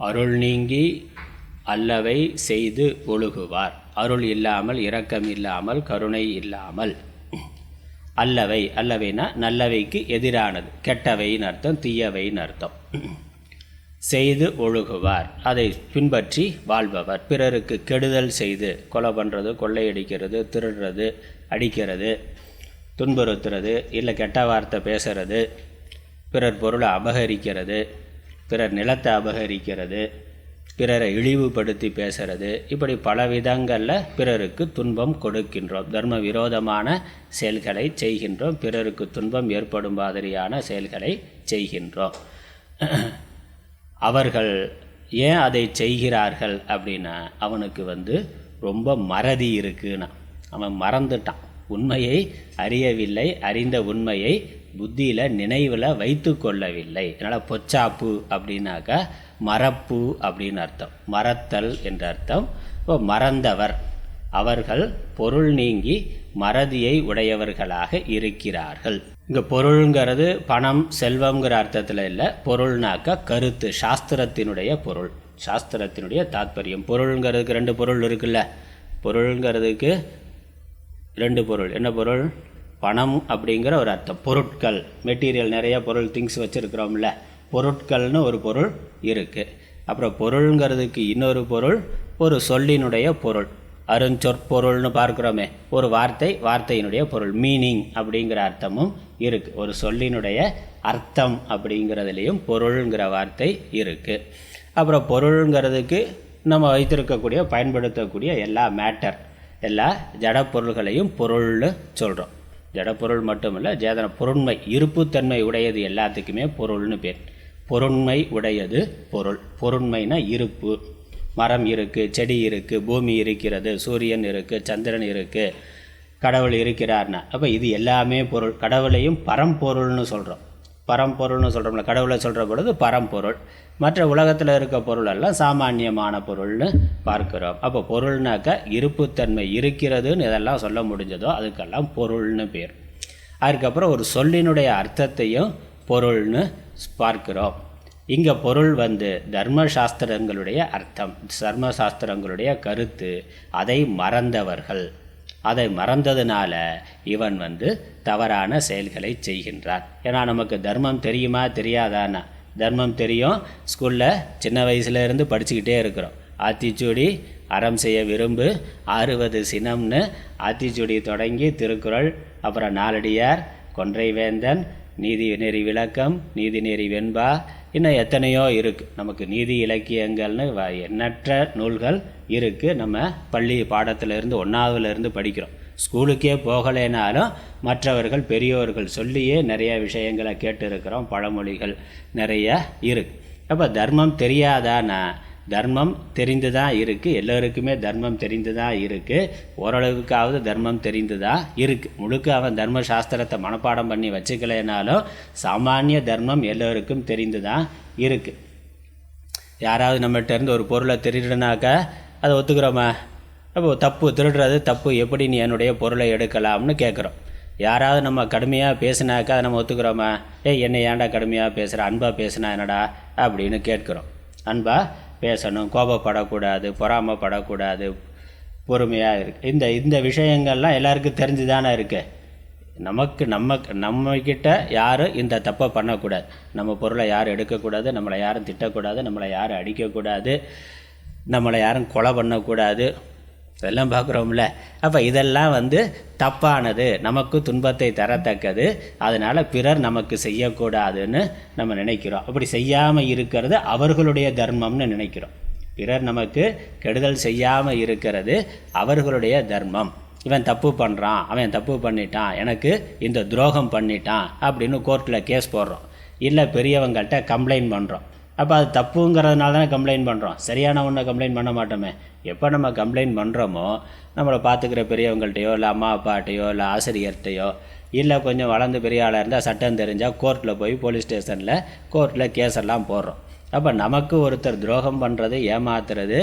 அருள் நீங்கி அல்லவை செய்து ஒழுகுவார். அருள் இல்லாமல், இரக்கம் இல்லாமல், கருணை இல்லாமல், அல்லவை, அல்லவைனா நல்லவைக்கு எதிரானது, கெட்டவைன்னு அர்த்தம், தீயவைன்னு அர்த்தம். செய்து ஒழுகுவார், அதை பின்பற்றி வாழ்பவர். பிறருக்கு கெடுதல் செய்து கொலை பண்ணுறது, கொள்ளையடிக்கிறது, திருடுறது, அடிக்கிறது, துன்புறுத்துறது, இல்லை கெட்ட வார்த்தை பேசுறது, பிறர் பொருளை அபகரிக்கிறது, பிறர் நிலத்தை அபகரிக்கிறது, பிறரை இழிவுபடுத்தி பேசுறது, இப்படி பல விதங்களில் பிறருக்கு துன்பம் கொடுக்கின்றோம். தர்ம விரோதமான செயல்களை செய்கின்றோம். பிறருக்கு துன்பம் ஏற்படும் மாதிரியான செயல்களை செய்கின்றோம். அவர்கள் ஏன் அதை செய்கிறார்கள் அப்படின்னா, அவனுக்கு ரொம்ப மறதி இருக்குன்னா, அவன் மறந்துட்டான், உண்மையை அறியவில்லை, அறிந்த உண்மையை புத்தியில் நினைவில் வைத்து கொள்ளவில்லை. அதனால் பொச்சாப்பு அப்படின்னாக்கா மறப்பு அப்படின்னு அர்த்தம், மறத்தல் என்ற அர்த்தம். இப்போ மறந்தவர், அவர்கள் பொருள் நீங்கி மறதியை உடையவர்களாக இருக்கிறார்கள். இங்கே பொருளுங்கிறது பணம் செல்வங்கிற அர்த்தத்தில் இல்லை. பொருள்னாக்கா கருத்து, சாஸ்திரத்தினுடைய பொருள், சாஸ்திரத்தினுடைய தாத்பரியம். பொருளுங்கிறதுக்கு 2 பொருள் இருக்குல்ல. பொருளுங்கிறதுக்கு 2 பொருள். என்ன பொருள்? பணம் அப்படிங்கிற ஒரு அர்த்தம், பொருட்கள், மெட்டீரியல், நிறைய பொருள், திங்ஸ் வச்சுருக்கிறோம்ல, பொருட்கள்னு ஒரு பொருள் இருக்குது. அப்புறம் பொருளுங்கிறதுக்கு இன்னொரு பொருள் ஒரு சொல்லினுடைய பொருள், அருஞ்சொற்பொருள்னு பார்க்குறோமே, ஒரு வார்த்தை, வார்த்தையினுடைய பொருள், மீனிங் அப்படிங்கிற அர்த்தமும் இருக்குது. ஒரு சொல்லினுடைய அர்த்தம் அப்படிங்கிறதுலேயும் பொருளுங்கிற வார்த்தை இருக்குது. அப்புறம் பொருளுங்கிறதுக்கு நம்ம வைத்திருக்கக்கூடிய பயன்படுத்தக்கூடிய எல்லா மேட்டர், எல்லா ஜடப்பொருள்களையும் பொருள்னு சொல்கிறோம். ஜடப்பொருள் மட்டும் இல்லை, சேதன பொருண்மை, இருப்புத்தன்மை உடையது எல்லாத்துக்குமே பொருள்னு பேர். பொருண்மை உடையது பொருள். பொருண்மைனா இருப்பு. மரம் இருக்குது, செடி இருக்குது, பூமி இருக்கிறது, சூரியன் இருக்குது, சந்திரன் இருக்குது, கடவுள் இருக்கிறார்னா, அப்போ இது எல்லாமே பொருள். கடவுளையும் பரம்பொருள்னு சொல்கிறோம். பரம்பொருள்னு சொல்கிறோம்ல, கடவுளை சொல்கிற பொழுது பரம்பொருள். மற்ற உலகத்தில் இருக்க பொருளெல்லாம் சாமானியமான பொருள்னு பார்க்குறோம். அப்போ பொருள்னாக்கா இருப்புத்தன்மை, இருக்கிறதுன்னு இதெல்லாம் சொல்ல முடிஞ்சதோ அதுக்கெல்லாம் பொருள்னு பேர். அதுக்கப்புறம் ஒரு சொல்லினுடைய அர்த்தத்தையும் பொருள்னு பார்க்குறோம். இங்கே பொருள் தர்மசாஸ்திரங்களுடைய அர்த்தம், தர்மசாஸ்திரங்களுடைய கருத்து. அதை மறந்தவர்கள், அதை மறந்ததுனால இவன் தவறான செயல்களை செய்கின்றான். ஏன்னா நமக்கு தர்மம் தெரியுமா தெரியாதானா? தர்மம் தெரியும், ஸ்கூலில் சின்ன வயசுலேருந்து படிச்சுக்கிட்டே இருக்கிறோம். ஆத்திச்சூடி அறம் செய்ய விரும்பு 60 சினம்னு ஆத்திச்சூடி தொடங்கி திருக்குறள், அப்புறம் நாலடியார், கொன்றை வேந்தன், நீதி நெறி விளக்கம், நீதி நெறி வெண்பா, இன்னும் எத்தனையோ இருக்குது. நமக்கு நீதி இலக்கியங்கள்னு எண்ணற்ற நூல்கள் இருக்குது. நம்ம பள்ளி பாடத்திலேருந்து 1ஆவதுலேருந்து படிக்கிறோம். ஸ்கூலுக்கே போகலைனாலும் மற்றவர்கள் பெரியோர்கள் சொல்லியே நிறைய விஷயங்களை கேட்டு இருக்கிறோம். பழமொழிகள் நிறைய இருக்குது. அப்போ தர்மம் தெரியாதானா? தர்மம் தெரிந்து தான் இருக்குது. எல்லோருக்குமே தர்மம் தெரிந்து தான் இருக்குது. ஓரளவுக்காவது தர்மம் தெரிந்து தான் இருக்குது. முழுக்க அவன் தர்ம சாஸ்திரத்தை மனப்பாடம் பண்ணி வச்சுக்கலைனாலும் சாமானிய தர்மம் எல்லோருக்கும் தெரிந்து தான் இருக்குது. யாராவது நம்மகிட்ட இருந்து ஒரு பொருளை திருடுனாக்கா அதை ஒத்துக்கிறோமா? அப்போ தப்பு, திருடுறது தப்பு, எப்படி நீ என்னுடைய பொருளை எடுக்கலாம்னு கேட்குறோம். யாராவது நம்ம கடுமையாக பேசினாக்கா அதை நம்ம ஒத்துக்கிறோமா? என்னை ஏன்டா கடுமையாக பேசுகிற, அன்பாக பேசுனா என்னடா அப்படின்னு கேட்குறோம். அன்பாக பேசணும், கோபப்படக்கூடாது, பொறாமப்படக்கூடாது, பொறுமையாக இருக்குது. இந்த விஷயங்கள்லாம் எல்லாருக்கும் தெரிஞ்சு தானே இருக்குது. நம்மக்கிட்ட யாரும் இந்த தப்பை பண்ணக்கூடாது. நம்ம பொருளை யாரும் எடுக்கக்கூடாது, நம்மளை யாரும் திட்டக்கூடாது, நம்மளை யாரும் அடிக்கக்கூடாது, நம்மளை யாரும் கொலை பண்ணக்கூடாது, இதெல்லாம் பார்க்குறோம்ல. அப்போ இதெல்லாம் தப்பானது, நமக்கு துன்பத்தை தரத்தக்கது, அதனால் பிறர் நமக்கு செய்யக்கூடாதுன்னு நம்ம நினைக்கிறோம். அப்படி செய்யாமல் இருக்கிறது அவர்களுடைய தர்மம்னு நினைக்கிறோம். பிறர் நமக்கு கெடுதல் செய்யாமல் இருக்கிறது அவர்களுடைய தர்மம். இவன் தப்பு பண்ணுறான், அவன் தப்பு பண்ணிட்டான், எனக்கு இந்த துரோகம் பண்ணிட்டான் அப்படின்னு கோர்ட்டில் கேஸ் போடுறோம். இல்லை பெரியவங்கள்ட்ட கம்ப்ளைண்ட் பண்ணுறோம். அப்போ அது தப்புங்கிறதுனால தானே கம்ப்ளைண்ட் பண்ணுறோம். சரியான ஒன்றை கம்ப்ளைண்ட் பண்ண மாட்டோமே. எப்போ நம்ம கம்ப்ளைண்ட் பண்ணுறோமோ நம்மளை பார்த்துக்கிற பெரியவங்கள்ட்டையோ இல்லை அம்மா அப்பாட்டையோ இல்லை ஆசிரியர்கிட்டையோ இல்லை கொஞ்சம் வளர்ந்து பெரிய ஆளாக இருந்தால் சட்டம் தெரிஞ்சால் கோர்ட்டில் போய் போலீஸ் ஸ்டேஷனில் கோர்ட்டில் கேஸெல்லாம் போடுறோம். அப்போ நமக்கு ஒருத்தர் துரோகம் பண்ணுறது, ஏமாத்துறது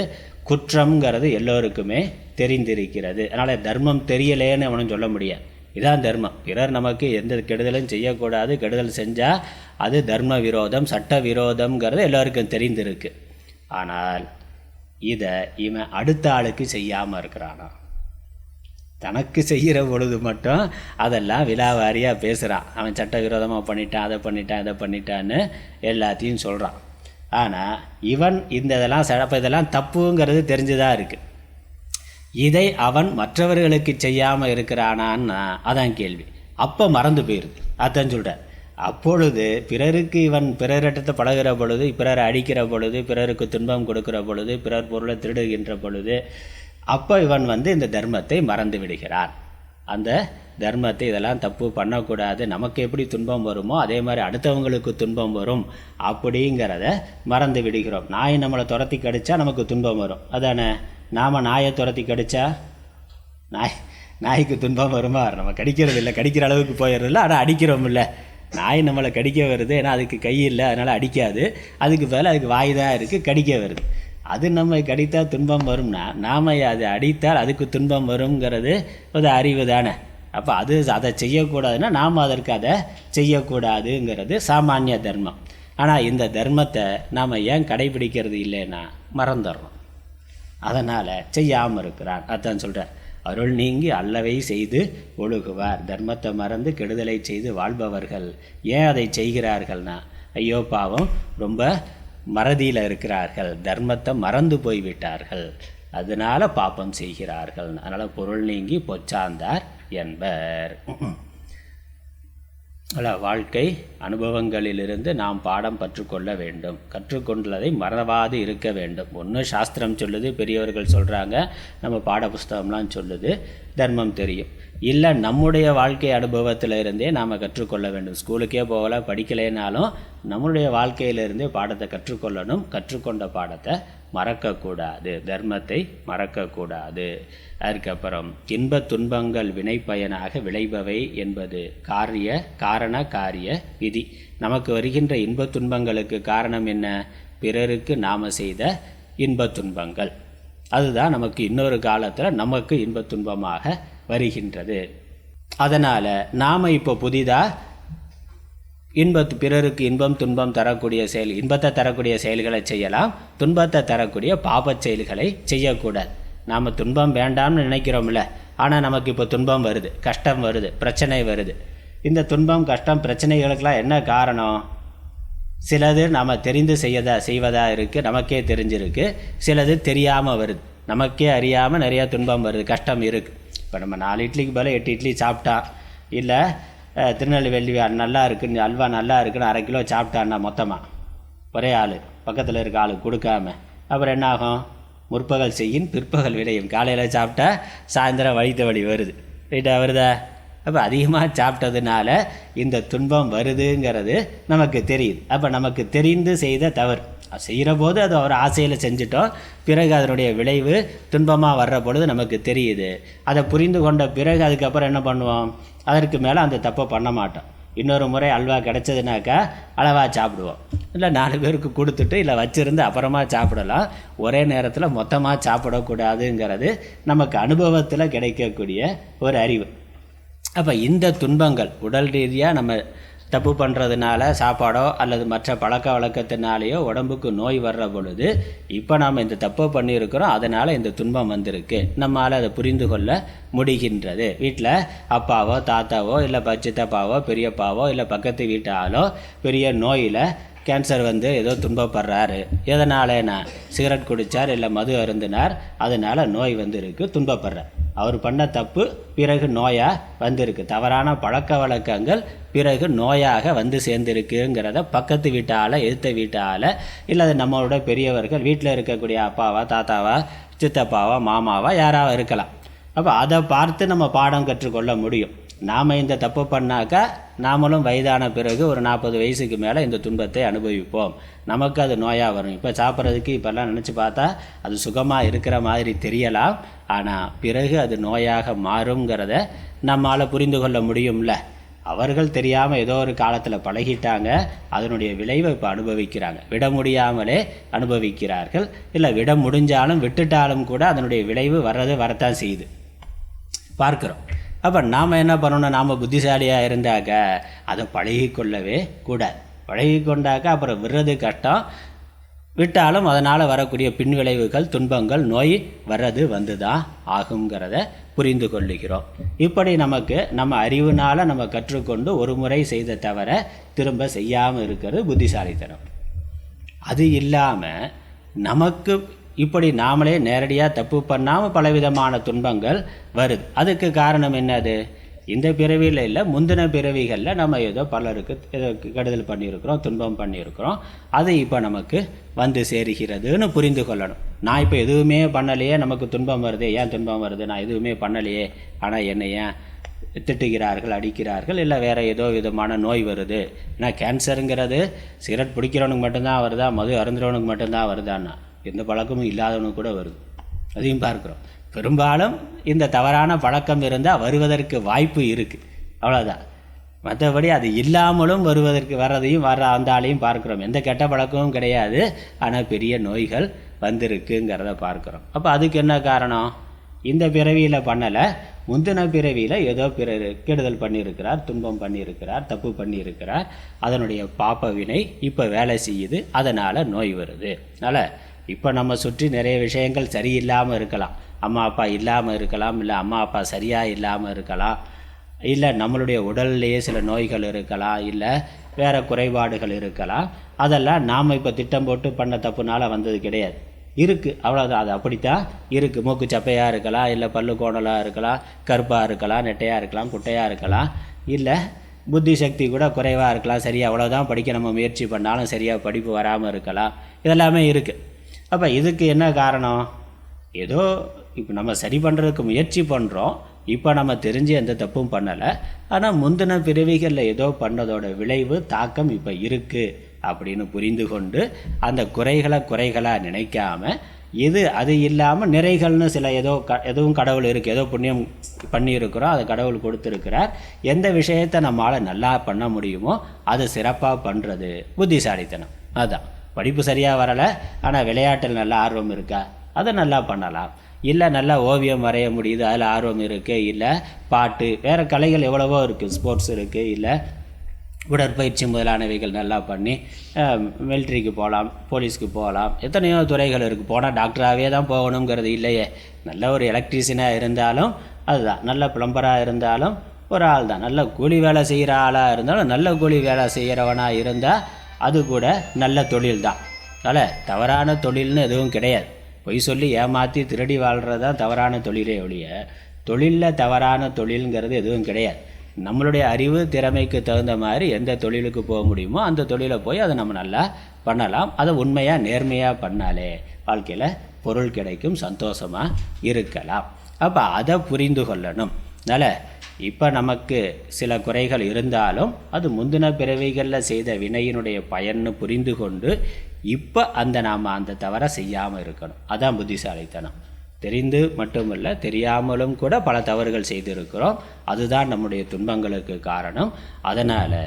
குற்றம்ங்கிறது எல்லோருக்குமே தெரிந்திருக்கிறது. அதனால் தர்மம் தெரியலேன்னு அவனும் சொல்ல முடியாது. இதான் தர்மம். பிறர் நமக்கு எந்த கெடுதலும் செய்யக்கூடாது, கெடுதல் செஞ்சால் அது தர்ம விரோதம், சட்ட விரோதம்ங்கிறது எல்லோருக்கும் தெரிந்திருக்கு. ஆனால் இதை இவன் அடுத்த ஆளுக்கு செய்யாமல் இருக்கிறானா? தனக்கு செய்கிற பொழுது மட்டும் அதெல்லாம் விலாவாரியாக பேசுகிறான். அவன் சட்ட விரோதமாக பண்ணிட்டான், அதை பண்ணிட்டான், இதை பண்ணிட்டான்னு எல்லாத்தையும் சொல்கிறான். ஆனால் இவன் இதெல்லாம் தப்புங்கிறது தெரிஞ்சுதான் இருக்குது. இதை அவன் மற்றவர்களுக்கு செய்யாமல் இருக்கிறானான்னா அதான் கேள்வி. அப்போ மறந்து போயிடுது. அதான் சொல்கிறார். அப்பொழுது பிறருக்கு இவன் பிறரிடத்தை பழகிற பொழுது, பிறரை அடிக்கிற பொழுது, பிறருக்கு துன்பம் கொடுக்கிற பொழுது, பிறர் பொருளை திருடுகின்ற பொழுது, அப்போ இவன் இந்த தர்மத்தை மறந்து விடுகிறான். அந்த தர்மத்தை இதெல்லாம் தப்பு பண்ணக்கூடாது, நமக்கு எப்படி துன்பம் வருமோ அதே மாதிரி அடுத்தவங்களுக்கு துன்பம் வரும் அப்படிங்கிறத மறந்து விடுகிறோம். நாய் நம்மளை துரத்தி கடித்தா நமக்கு துன்பம் வரும், அதானே? நாம் நாயை துரத்தி கடித்தா நாய்க்கு துன்பம் வருமா? நம்ம கடிக்கிறது இல்லை, கடிக்கிற அளவுக்கு போயிடுறதில்ல, ஆனால் அடிக்கிறோம் இல்லை. நாய் நம்மளை கடிக்க வருது, ஏன்னா அதுக்கு கை இல்லை, அதனால் அடிக்காது. அதுக்கு பதில் அதுக்கு வாய் தான் இருக்குது, கடிக்க வருது. அது நம்ம கடித்தால் துன்பம் வரும்னா நாம் அது அடித்தால் அதுக்கு துன்பம் வருங்கிறது ஒரு அறிவு தானே. அப்போ அதை செய்யக்கூடாதுன்னா நாம் அதற்கு அதை செய்யக்கூடாதுங்கிறது சாமானிய தர்மம். ஆனால் இந்த தர்மத்தை நாம் ஏன் கடைபிடிக்கிறது இல்லைன்னா மறந்துடுறோம். அதனால் செய்யாமல் இருக்கிறான். அதான் சொல்கிறார், அருள் நீங்கி அல்லவை செய்து ஒழுகுவார். தர்மத்தை மறந்து கெடுதலை செய்து வாழ்பவர்கள் ஏன் அதை செய்கிறார்கள்னா, ஐயோ பாவம், ரொம்ப மறதியில் இருக்கிறார்கள், தர்மத்தை மறந்து போய்விட்டார்கள், அதனால் பாப்பம் செய்கிறார்கள். அதனால் பொருள் நீங்கி பொச்சாந்தார் என்பர். வாழ்க்கை அனுபவங்களிலிருந்து நாம் பாடம் கற்றுக்கொள்ள வேண்டும். கற்றுக்கொண்டதை மறவாது இருக்க வேண்டும். ஒன்று சாஸ்திரம் சொல்லுது, பெரியவர்கள் சொல்கிறாங்க, நம்ம பாட புஸ்தகம்லாம் சொல்லுது, தர்மம் தெரியும். இல்லை நம்முடைய வாழ்க்கை அனுபவத்தில் இருந்தே நாம் கற்றுக்கொள்ள வேண்டும். ஸ்கூலுக்கே போகல, படிக்கலைனாலும் நம்முடைய வாழ்க்கையிலிருந்தே பாடத்தை கற்றுக்கொள்ளணும். கற்றுக்கொண்ட பாடத்தை மறக்கக்கூடாது, தர்மத்தை மறக்கக்கூடாது. அதுக்கப்புறம் இன்ப துன்பங்கள் வினைப்பயனாக விளைபவை என்பது காரண காரிய விதி. நமக்கு வருகின்ற இன்ப துன்பங்களுக்கு காரணம் என்ன? பிறருக்கு நாம் செய்த இன்ப துன்பங்கள். அதுதான் நமக்கு இன்னொரு காலத்தில் நமக்கு இன்ப துன்பமாக வருகின்றது. அதனால் நாம் இப்போ புதிதாக பிறருக்கு இன்பம் துன்பம் தரக்கூடிய செயல், இன்பத்தை தரக்கூடிய செயல்களை செய்யலாம், துன்பத்தை தரக்கூடிய பாபச் செயல்களை செய்யக்கூடாது. நாம் துன்பம் வேண்டாம்னு நினைக்கிறோம்ல, ஆனால் நமக்கு இப்போ துன்பம் வருது, கஷ்டம் வருது, பிரச்சனை வருது. இந்த துன்பம் கஷ்டம் பிரச்சனைகளுக்கெல்லாம் என்ன காரணம்? சிலது நாம் தெரிந்து செய்வதாக இருக்குது, நமக்கே தெரிஞ்சிருக்கு. சிலது தெரியாமல் வருது, நமக்கே அறியாமல் நிறையா துன்பம் வருது, கஷ்டம் இருக்குது. இப்போ நம்ம 4 இட்லிக்கு பதில் 8 இட்லி சாப்பிட்டா, இல்லை திருநெல்வேலி நல்லா இருக்குன்னு அல்வா நல்லா இருக்குன்னு 1/2 கிலோ சாப்பிட்டான்னா மொத்தமாக ஒரே ஆள் பக்கத்தில் இருக்க ஆள் கொடுக்காம அப்புறம் என்ன ஆகும்? முற்பகல் செய்யின் பிற்பகல் விளையும். காலையில் சாப்பிட்டா சாயந்தரம் வழித்த வழி வருது. ரைட்டாக வருதா? அப்போ அதிகமாக சாப்பிட்டதுனால இந்த துன்பம் வருதுங்கிறது நமக்கு தெரியுது. அப்போ நமக்கு தெரிந்து செய்த தவறு. செய்கிற போது அது ஒரு ஆசையில் செஞ்சிட்டோம். பிறகு அதனுடைய விளைவு துன்பமாக வர்ற பொழுது நமக்கு தெரியுது. அதை புரிந்து கொண்ட பிறகு அதுக்கப்புறம் என்ன பண்ணுவோம்? அதற்கு மேலே அந்த தப்பை பண்ண மாட்டோம். இன்னொரு முறை அல்வா கிடச்சதுனாக்கா அளவாக சாப்பிடுவோம். இல்லை 4 பேருக்கு கொடுத்துட்டு இல்லை வச்சுருந்து அப்புறமா சாப்பிடலாம். ஒரே நேரத்தில் மொத்தமாக சாப்பிடக்கூடாதுங்கிறது நமக்கு அனுபவத்தில் கிடைக்கக்கூடிய ஒரு அறிவு. அப்போ இந்த துன்பங்கள் உடல் ரீதியாக நம்ம தப்பு பண்ணுறதுனால சாப்பாடோ அல்லது மற்ற பழக்க வழக்கத்தினாலேயோ உடம்புக்கு நோய் வர்ற பொழுது இப்போ நாம் இந்த தப்பை பண்ணியிருக்கிறோம், அதனால் இந்த துன்பம் வந்திருக்கு. நம்மளால் அதை புரிந்து கொள்ள முடிகின்றது. வீட்டில் அப்பாவோ தாத்தாவோ இல்லை சித்தப்பாவோ பெரியப்பாவோ இல்லை பக்கத்து வீட்டு ஆளோ பெரிய நோயில் கேன்சர் வந்து ஏதோ துன்பப்படுறாரு. எதனாலனா சிகரெட் குடித்தார் இல்லை மது அருந்தினார், அதனால் நோய் வந்துருக்கு, துன்பப்படுறார். அவர் பண்ண தப்பு பிறகு நோயாக வந்திருக்கு. தவறான பழக்க வழக்கங்கள் பிறகு நோயாக வந்து சேர்ந்துருக்குங்கிறத பக்கத்து வீட்டால் எதிர்த்த வீட்டால் இல்லை நம்மளோட பெரியவர்கள் வீட்டில் இருக்கக்கூடிய அப்பாவா தாத்தாவா சித்தப்பாவா மாமாவா யாராவது இருக்கலாம். அப்போ அதை பார்த்து நம்ம பாடம் கற்றுக்கொள்ள முடியும். நாம் இந்த தப்பு பண்ணாக்கா நாமளும் வயதான பிறகு ஒரு 40 வயசுக்கு மேலே இந்த துன்பத்தை அனுபவிப்போம். நமக்கு அது நோயாக வரும். இப்போ சாப்பிட்றதுக்கு இப்போல்லாம் நினச்சி பார்த்தா அது சுகமாக இருக்கிற மாதிரி தெரியலாம். ஆனால் பிறகு அது நோயாக மாறுங்கிறத நம்மால் புரிந்து கொள்ள முடியும்ல. அவர்கள் தெரியாமல் ஏதோ ஒரு காலத்தில் பழகிட்டாங்க, அதனுடைய விளைவை இப்போ அனுபவிக்கிறாங்க. விட முடியாமலே அனுபவிக்கிறார்கள். இல்லை விட முடிஞ்சாலும் விட்டுட்டாலும் கூட அதனுடைய விளைவு வரத்தான் செய்யுது, பார்க்குறோம். அப்போ நாம் என்ன பண்ணணும்? நாம் புத்திசாலியாக இருந்தாக்க அதை பழகிக்கொள்ளவே கூடாது. பழகி கொண்டாக்க அப்புறம் விடுறது கஷ்டம். விட்டாலும் அதனால் வரக்கூடிய பின்விளைவுகள் துன்பங்கள் நோய் வர்றது வந்து தான் ஆகுங்கிறத புரிந்து கொள்ளுகிறோம். இப்படி நமக்கு நம்ம அறிவுனால் நம்ம கற்றுக்கொண்டு ஒரு முறை செய்த தவிர திரும்ப செய்யாமல் இருக்கிறது புத்திசாலித்தனம். அது இல்லாமல் நமக்கு இப்படி நாமளே நேரடியாக தப்பு பண்ணாமல் பலவிதமான துன்பங்கள் வருது. அதுக்கு காரணம் என்னது? இந்த பிறவியில் இல்லை, முந்தின பிறவிகளில் நம்ம ஏதோ பலருக்கு ஏதோ கெடுதல் பண்ணியிருக்கிறோம், துன்பம் பண்ணியிருக்கிறோம். அது இப்போ நமக்கு வந்து சேருகிறதுன்னு புரிந்து கொள்ளணும். நான் இப்போ எதுவுமே பண்ணலையே, நமக்கு துன்பம் வருது. ஏன் துன்பம் வருது? நான் எதுவுமே பண்ணலையே, ஆனால் என்னை ஏன் திட்டுகிறார்கள், அடிக்கிறார்கள், இல்லை வேறு ஏதோ விதமான நோய் வருது. ஏன்னா கேன்சருங்கிறது சிகரெட் பிடிக்கிறவனுக்கு மட்டும்தான் வருதா, மது அருந்துறவனுக்கு மட்டும்தான் வருதான்னா எந்த பழக்கமும் இல்லாதவனுக்கு கூட வருது. அதையும் பார்க்குறோம். பெரும்பாலும் இந்த தவறான பழக்கம் இருந்தால் வருவதற்கு வாய்ப்பு இருக்குது, அவ்வளோதான். மற்றபடி அது இல்லாமலும் வர்றதையும் அந்த ஆளையும் பார்க்குறோம். எந்த கெட்ட பழக்கமும் கிடையாது, ஆனால் பெரிய நோய்கள் வந்திருக்குங்கிறத பார்க்குறோம். அப்போ அதுக்கு என்ன காரணம்? இந்த பிறவியில் பண்ணலை, முந்தின பிறவியில் ஏதோ கெடுதல் பண்ணியிருக்கிறார், துன்பம் பண்ணியிருக்கிறார், தப்பு பண்ணியிருக்கிறார். அதனுடைய பாப்ப வினை இப்போ வேலை செய்யுது, அதனால் நோய் வருது. அதனால் இப்போ நம்ம சுற்றி நிறைய விஷயங்கள் சரியில்லாமல் இருக்கலாம். அம்மா அப்பா இல்லாமல் இருக்கலாம், இல்லை அம்மா அப்பா சரியாக இல்லாமல் இருக்கலாம், இல்லை நம்மளுடைய உடல்லையே சில நோய்கள் இருக்கலாம், இல்லை வேறு குறைபாடுகள் இருக்கலாம். அதெல்லாம் நாம் இப்போ திட்டம் போட்டு பண்ண தப்புனால வந்தது கிடையாது, இருக்குது, அவ்வளோதான். அது அப்படித்தான் இருக்குது. மூக்கு சப்பையாக இருக்கலாம், இல்லை பல்லு கோணலாக இருக்கலாம், கருப்பாக இருக்கலாம், நெட்டையாக இருக்கலாம், குட்டையாக இருக்கலாம், இல்லை புத்தி சக்தி கூட குறைவாக இருக்கலாம். சரியாக அவ்வளோதான் படிக்க நம்ம முயற்சி பண்ணாலும் சரியாக படிப்பு வராமல் இருக்கலாம். இதெல்லாமே இருக்குது. அப்போ இதுக்கு என்ன காரணம்? ஏதோ இப்போ நம்ம சரி பண்ணுறதுக்கு முயற்சி பண்ணுறோம். இப்போ நம்ம தெரிஞ்சு எந்த தப்பும் பண்ணலை, ஆனால் முந்தின பிறவிகளில் ஏதோ பண்ணதோட விளைவு தாக்கம் இப்போ இருக்குது அப்படின்னு புரிந்து கொண்டு அந்த குறைகளாக நினைக்காம, இது அது இல்லாமல் நிறைகள்னு சில எதுவும் கடவுள் இருக்குது, ஏதோ புண்ணியம் பண்ணியிருக்கிறோம், அதை கடவுள் கொடுத்துருக்கிறார். எந்த விஷயத்தை நம்மளால் நல்லா பண்ண முடியுமோ அதை சிறப்பாக பண்ணுறது புத்திசாலித்தனம். அதுதான். படிப்பு சரியாக வரலை, ஆனால் விளையாட்டில் நல்ல ஆர்வம் இருக்கா, அதை நல்லா பண்ணலாம். இல்லை நல்லா ஓவியம் வரைய முடியுது, அதில் ஆர்வம் இருக்குது, இல்லை பாட்டு, வேறு கலைகள் எவ்வளவோ இருக்குது, ஸ்போர்ட்ஸ் இருக்குது, இல்லை உடற்பயிற்சி முதலானவைகள் நல்லா பண்ணி மிலிட்ரிக்கு போகலாம், போலீஸ்க்கு போகலாம், எத்தனையோ துறைகள் இருக்குது. போனால் டாக்டராகவே தான் போகணுங்கிறது இல்லையே. நல்ல ஒரு எலக்ட்ரீஷியனாக இருந்தாலும் அதுதான், நல்ல பிளம்பராக இருந்தாலும் ஒரு ஆள் தான், நல்ல கூலி வேலை செய்கிற ஆளாக இருந்தாலும் நல்ல கூலி வேலை செய்கிறவனாக இருந்தால் அது கூட நல்ல தொழில் தான். அதனால் தவறான தொழில்னு எதுவும் கிடையாது. பொய் சொல்லி ஏமாற்றி திருடி வாழ்கிறது தான் தவறான தொழிலே ஒழிய தொழிலில் தவறான தொழிலுங்கிறது எதுவும் கிடையாது. நம்மளுடைய அறிவு திறமைக்கு தகுந்த மாதிரி எந்த தொழிலுக்கு போக முடியுமோ அந்த தொழிலை போய் அதை நம்ம நல்லா பண்ணலாம். அதை உண்மையாக நேர்மையாக பண்ணாலே வாழ்க்கையில் பொருள் கிடைக்கும், சந்தோஷமாக இருக்கலாம். அப்போ அதை புரிந்து கொள்ளணும். அதனால் இப்போ நமக்கு சில குறைகள் இருந்தாலும் அது முந்தின பிறவிகளில் செய்த வினையினுடைய பயன்னு புரிந்து கொண்டு இப்போ நாம் அந்த தவறை செய்யாமல் இருக்கணும். அதான் புத்திசாலித்தனம். தெரிந்து மட்டுமல்ல, தெரியாமலும் கூட பல தவறுகள் செய்திருக்கிறோம். அதுதான் நம்முடைய துன்பங்களுக்கு காரணம். அதனால்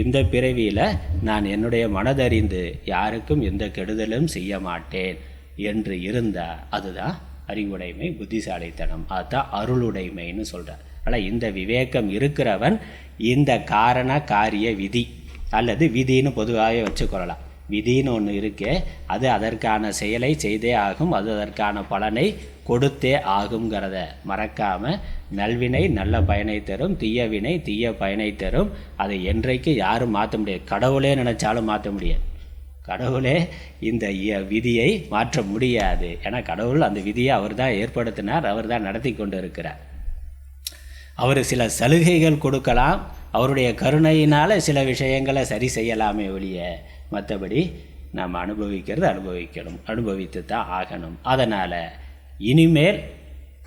இந்த பிறவியில் நான் என்னுடைய மனதறிந்து யாருக்கும் எந்த கெடுதலும் செய்ய மாட்டேன் என்று இருந்தால் அதுதான் அறிவுடைமை, புத்திசாலித்தனம். அதுதான் அருளுடைமைன்னு சொல்கிறார். ஆனால் இந்த விவேகம் இருக்கிறவன் இந்த காரண காரிய விதி அல்லது விதின்னு பொதுவாகவே வச்சுக்கொள்ளலாம். விதின்னு ஒன்று இருக்கே, அது அதற்கான செயலை செய்தே ஆகும், அது அதற்கான பலனை கொடுத்தே ஆகுங்கிறத மறக்காமல் நல்வினை நல்ல பயனை தரும், தீய வினை தீய பயனை தரும். அதை என்றைக்கு யாரும் மாற்ற முடியாது. கடவுளே நினச்சாலும் மாற்ற முடியாது. கடவுளே இந்த விதியை மாற்ற முடியாது. ஏன்னா கடவுள் அந்த விதியை அவர் தான் ஏற்படுத்தினார், அவர் தான் நடத்தி கொண்டு இருக்கிறார். அவர் சில சலுகைகள் கொடுக்கலாம், அவருடைய கருணையினால் சில விஷயங்களை சரி செய்யலாமே ஒழிய மற்றபடி நாம் அனுபவித்து தான் ஆகணும். அதனால் இனிமேல்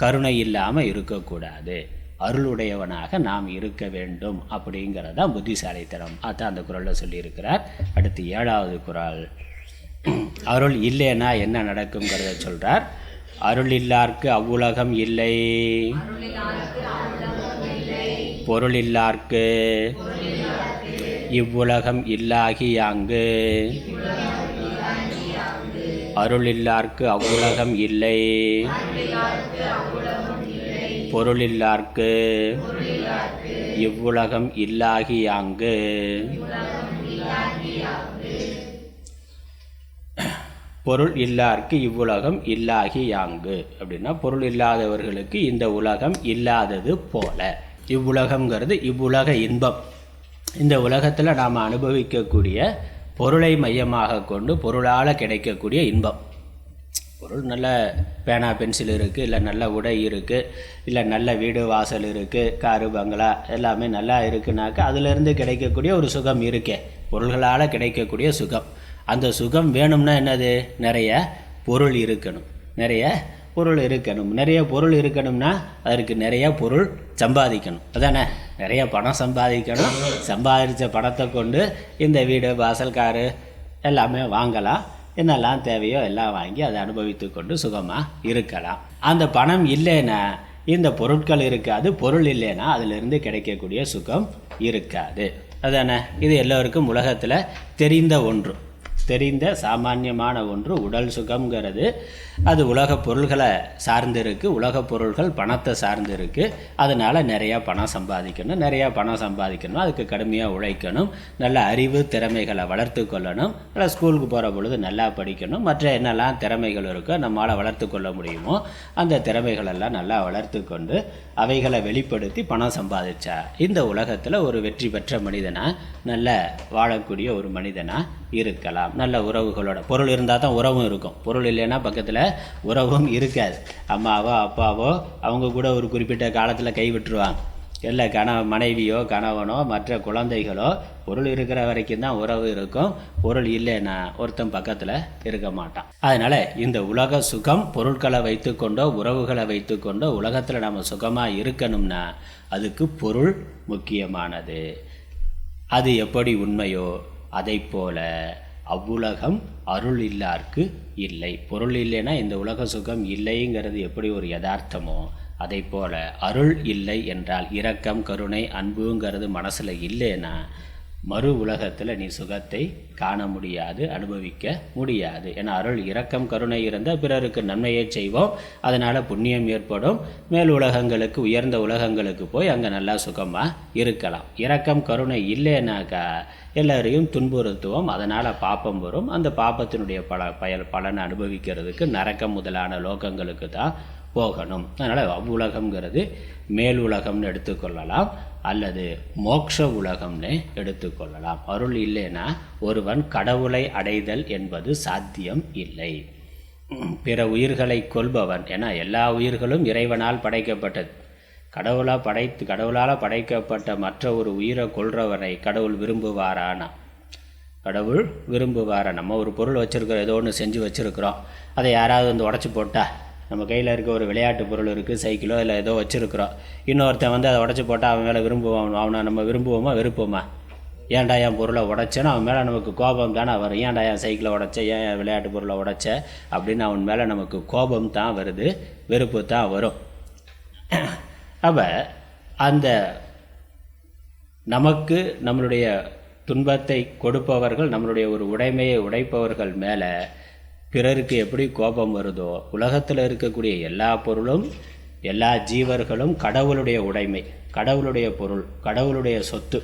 கருணை இல்லாமல் இருக்கக்கூடாது, அருளுடையவனாக நாம் இருக்க வேண்டும். அப்படிங்கிறதான் புத்திசாலித்தனம். அதான் அந்த குறளில் சொல்லியிருக்கிறார். அடுத்து 7வது குறள், அருள் இல்லைன்னா என்ன நடக்குங்கிறத சொல்கிறார். அருள் இல்லார்க்கு அவ்வுலகம் இல்லை, பொருள் இல்லார்க்கு இவ்வுலகம் இல்லாகி யாங்கு. அருள் இல்லார்க்கு அவ்வுலகம் இல்லை, பொருள் இல்லார்க்கு இவ்வுலகம் இல்லாகி யாங்கு. பொருள் இல்லார்க்கு இவ்வுலகம் இல்லாகி யாங்கு அப்படின்னா பொருள் இல்லாதவர்களுக்கு இந்த உலகம் இல்லாதது போல. இவ்வுலகம்ங்கிறது இவ்வுலக இன்பம். இந்த உலகத்தில் நாம் அனுபவிக்கக்கூடிய பொருளை மையமாக கொண்டு பொருளால் கிடைக்கக்கூடிய இன்பம். பொருள் நல்ல பேனா பென்சில் இருக்குது, இல்லை நல்ல உடை இருக்குது, இல்லை நல்ல வீடு வாசல் இருக்குது, காரு பங்களா எல்லாமே நல்லா இருக்குனாக்கா அதிலிருந்து கிடைக்கக்கூடிய ஒரு சுகம் இருக்கே, பொருள்களால் கிடைக்கக்கூடிய சுகம். அந்த சுகம் வேணும்னா என்னது? நிறைய பொருள் இருக்கணும். நிறைய பொருள் இருக்கணும்னா அதற்கு நிறைய பொருள் சம்பாதிக்கணும். அதானே? நிறைய பணம் சம்பாதிக்கணும். சம்பாதித்த பணத்தை கொண்டு இந்த வீடு வாசல் காரு எல்லாமே வாங்கலாம். என்னெல்லாம் தேவையோ எல்லாம் வாங்கி அதை அனுபவித்து கொண்டு சுகமாக இருக்கலாம். அந்த பணம் இல்லைன்னா இந்த பொருட்கள் இருக்காது, பொருள் இல்லைன்னா அதிலிருந்து கிடைக்கக்கூடிய சுகம் இருக்காது. அதானே? இது எல்லோருக்கும் உலகத்தில் தெரிந்த ஒன்று, தெரிந்த சாமானியமான ஒன்று. உடல் சுகம்ங்கிறது அது உலகப் பொருள்களை சார்ந்து இருக்குது, உலகப் பொருள்கள் பணத்தை சார்ந்து இருக்குது. அதனால் நிறையா பணம் சம்பாதிக்கணும், அதுக்கு கடுமையாக உழைக்கணும், நல்ல அறிவு திறமைகளை வளர்த்து கொள்ளணும், நல்லா ஸ்கூலுக்கு போகிற பொழுது நல்லா படிக்கணும், மற்ற என்னெல்லாம் திறமைகள் இருக்கோ நம்மளால் வளர்த்து கொள்ள முடியுமோ அந்த திறமைகளெல்லாம் நல்லா வளர்த்து கொண்டு அவைகளை வெளிப்படுத்தி பணம் சம்பாதிச்சா இந்த உலகத்தில் ஒரு வெற்றி பெற்ற மனிதனாக நல்ல வாழக்கூடிய ஒரு மனிதனாக இருக்கலாம். நல்ல உறவுகளோட, பொருள் இருந்தால் தான் உறவும் இருக்கும், பொருள் இல்லைன்னா பக்கத்தில் உறவும் இருக்காது. அம்மாவோ அப்பாவோ அவங்க கூட ஒரு குறிப்பிட்ட காலத்தில் கைவிட்டுருவாங்க. இல்லை மனைவியோ கணவனோ மற்ற குழந்தைகளோ பொருள் இருக்கிற வரைக்கும் தான் உறவு இருக்கும். பொருள் இல்லைன்னா ஒருத்தன் பக்கத்தில் இருக்க மாட்டான். அதனால் இந்த உலக சுகம் பொருட்களை வைத்து கொண்டோ உறவுகளை வைத்து கொண்டோ உலகத்தில் நம்ம சுகமாக இருக்கணும்னா அதுக்கு பொருள் முக்கியமானது. அது எப்படி உண்மையோ அதை போல அவ்வுலகம் அருள் இல்லார்க்கு இல்லை. பொருள் இல்லைன்னா இந்த உலக சுகம் இல்லைங்கிறது எப்படி ஒரு யதார்த்தமோ அதை போல அருள் இல்லை என்றால் இரக்கம் கருணை அன்புங்கிறது மனசில் இல்லைன்னா மறு உலகத்தில் நீ சுகத்தை காண முடியாது, அனுபவிக்க முடியாது. ஏன்னா அருள் இரக்கம் கருணை இருந்தால் பிறருக்கு நன்மையை செய்வோம், அதனால் புண்ணியம் ஏற்படும், மேல் உலகங்களுக்கு உயர்ந்த உலகங்களுக்கு போய் அங்கே நல்லா சுகமாக இருக்கலாம். இரக்கம் கருணை இல்லைனாக்கா எல்லோரையும் துன்புறுத்துவோம், அதனால் பாப்பம் வரும். அந்த பாப்பத்தினுடைய பலனை அனுபவிக்கிறதுக்கு நரக்கம் முதலான லோகங்களுக்கு தான் போகணும். அதனால் அவ்வுலகம்ங்கிறது மேல் உலகம்னு எடுத்துக்கொள்ளலாம் அல்லது மோட்ச உலகம்னு எடுத்துக்கொள்ளலாம். அருள் இல்லைன்னா ஒருவன் கடவுளை அடைதல் என்பது சாத்தியம் இல்லை. பிற உயிர்களை கொல்பவன், ஏன்னா எல்லா உயிர்களும் இறைவனால் படைக்கப்பட்டது. கடவுளால் படைக்கப்பட்ட மற்ற ஒரு உயிரை கொல்றவரை கடவுள் விரும்புவாரானா? கடவுள் விரும்புவாரா? நம்ம ஒரு பொருள் வச்சுருக்கிறோம், ஏதோ ஒன்று செஞ்சு வச்சுருக்குறோம், அதை யாராவது வந்து உடச்சி போட்டால், நம்ம கையில் இருக்க ஒரு விளையாட்டு பொருள் இருக்குது, சைக்கிளோ இல்லை ஏதோ வச்சுருக்குறோம், இன்னொருத்தன் வந்து அதை உடச்சி போட்டால் அவன் மேலே விரும்புவான். அவனை நம்ம விரும்புவோமா வெறுப்போமா? ஏன்டா என் பொருளை உடைச்சேன்னு அவன் மேலே நமக்கு கோபம் தானே வரும். ஏன்டா என் சைக்கிளை உடைச்ச, ஏன் என் விளையாட்டு பொருளை உடைச்ச அப்படின்னு அவன் மேலே நமக்கு கோபம் தான் வருது, வெறுப்பு தான் வரும். அப்போ அந்த நமக்கு நம்மளுடைய துன்பத்தை கொடுப்பவர்கள், நம்மளுடைய ஒரு உடைமையை உடைப்பவர்கள் மேலே பிறருக்கு எப்படி கோபம் வருதோ, உலகத்தில் இருக்கக்கூடிய எல்லா பொருளும் எல்லா ஜீவர்களும் கடவுளுடைய உடைமை, கடவுளுடைய பொருள், கடவுளுடைய சொத்து.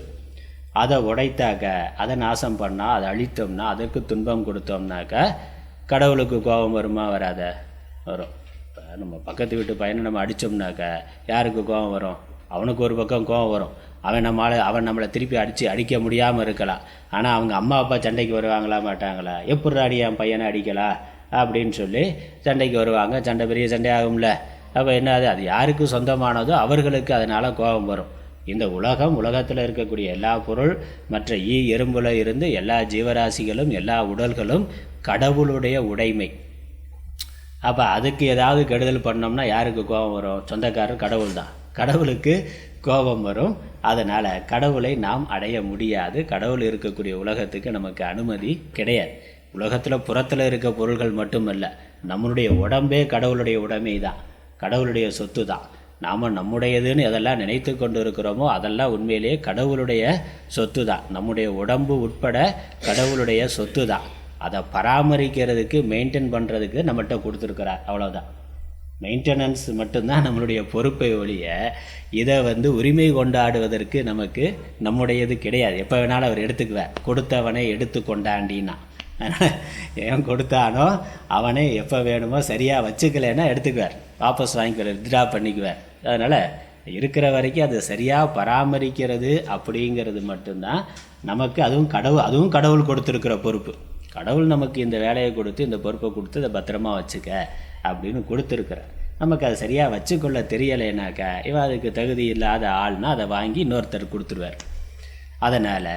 அதை உடைத்தாக்க, அதை நாசம் பண்ணால், அதை அழித்தோம்னா, அதற்கு துன்பம் கொடுத்தோம்னாக்க கடவுளுக்கு கோபம் வருமா? வராத? வரும். இப்போ நம்ம பக்கத்து வீட்டு பையனை நம்ம அடித்தோம்னாக்க யாருக்கு கோபம் வரும்? அவனுக்கு ஒரு பக்கம் கோபம் வரும். அவன் நம்மளை திருப்பி அடிக்க முடியாமல் இருக்கலாம். ஆனால் அவங்க அம்மா அப்பா சண்டைக்கு வருவாங்களா மாட்டாங்களா? எப்படி அடி என் பையனை அடிக்கலாம் அப்படின்னு சொல்லி சண்டைக்கு வருவாங்க. சண்டை பெரிய சண்டை ஆகும்ல. அப்போ என்னது, அது யாருக்கு சொந்தமானதோ அவர்களுக்கு அதனால் கோபம் வரும். இந்த உலகத்தில் இருக்கக்கூடிய எல்லா பொருள், மற்ற எறும்புல இருந்து எல்லா ஜீவராசிகளும் எல்லா உடல்களும் கடவுளுடைய உடைமை. அப்போ அதுக்கு ஏதாவது கெடுதல் பண்ணோம்னா யாருக்கு கோபம் வரும்? சொந்தக்காரர் கடவுள் தான். கடவுளுக்கு கோபம் வரும். அதனால் கடவுளை நாம் அடைய முடியாது. கடவுள் இருக்கக்கூடிய உலகத்துக்கு நமக்கு அனுமதி கிடையாது. உலகத்தில் புறத்தில் இருக்க பொருள்கள் மட்டுமல்ல, நம்மளுடைய உடம்பே கடவுளுடைய உடைமை தான், கடவுளுடைய சொத்து தான். நாம் நம்முடையதுன்னு எதெல்லாம் நினைத்து கொண்டு இருக்கிறோமோ அதெல்லாம் உண்மையிலேயே கடவுளுடைய சொத்து தான். நம்முடைய உடம்பு உட்பட கடவுளுடைய சொத்து தான். அதை பராமரிக்கிறதுக்கு, மெயின்டைன் பண்ணுறதுக்கு நம்மகிட்ட கொடுத்துருக்கிறார், அவ்வளோதான். மெயின்டெனன்ஸ் மட்டும்தான் நம்மளுடைய பொறுப்பை ஒழிய இதை உரிமை கொண்டாடுவதற்கு நமக்கு நம்முடையது கிடையாது. எப்போ வேணாலும் அவர் எடுத்துக்குவார். கொடுத்தவனை எடுத்து கொண்டாண்டின்னா, ஏன் கொடுத்தானோ அவனை எப்போ வேணுமோ சரியாக வச்சுக்கலைன்னா எடுத்துக்குவார், வாபஸ் வாங்கிக்குவார், வித்ட்ரா பண்ணிக்குவார். அதனால் இருக்கிற வரைக்கும் அதை சரியாக பராமரிக்கிறது அப்படிங்கிறது மட்டும்தான் நமக்கு. அதுவும் கடவுள் கொடுத்துருக்கிற பொறுப்பு. கடவுள் நமக்கு இந்த வேலையை கொடுத்து, இந்த பொறுப்பை கொடுத்து, இதை பத்திரமா வச்சுக்க அப்படின்னு கொடுத்துருக்குறார். நமக்கு அதை சரியாக வச்சுக்கொள்ள தெரியலைனாக்கா இவன் அதுக்கு தகுதி இல்லாத ஆள்னா அதை வாங்கி இன்னொருத்தர் கொடுத்துருவார். அதனால்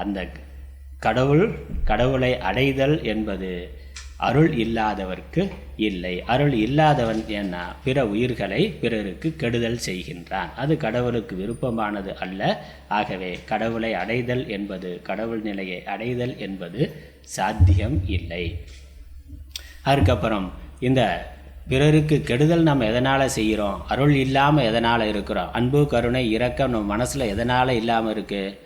அந்த கடவுளை அடைதல் என்பது அருள் இல்லாதவர்க்கு இல்லை. அருள் இல்லாதவன் ஏன்னா பிற உயிர்களை பிறருக்கு கெடுதல் செய்கின்றான். அது கடவுளுக்கு விருப்பமானது அல்ல. ஆகவே கடவுளை அடைதல் என்பது, கடவுள் நிலையை அடைதல் என்பது சாத்தியம் இல்லை. அதுக்கப்புறம் இந்த பிறருக்கு கெடுதல் நம்ம எதனால் செய்கிறோம்? அருள் இல்லாமல் எதனால் இருக்கிறோம்? அன்பு, கருணை, இரக்கம் நம்ம மனசில் எதனால் இல்லாமல் இருக்குது?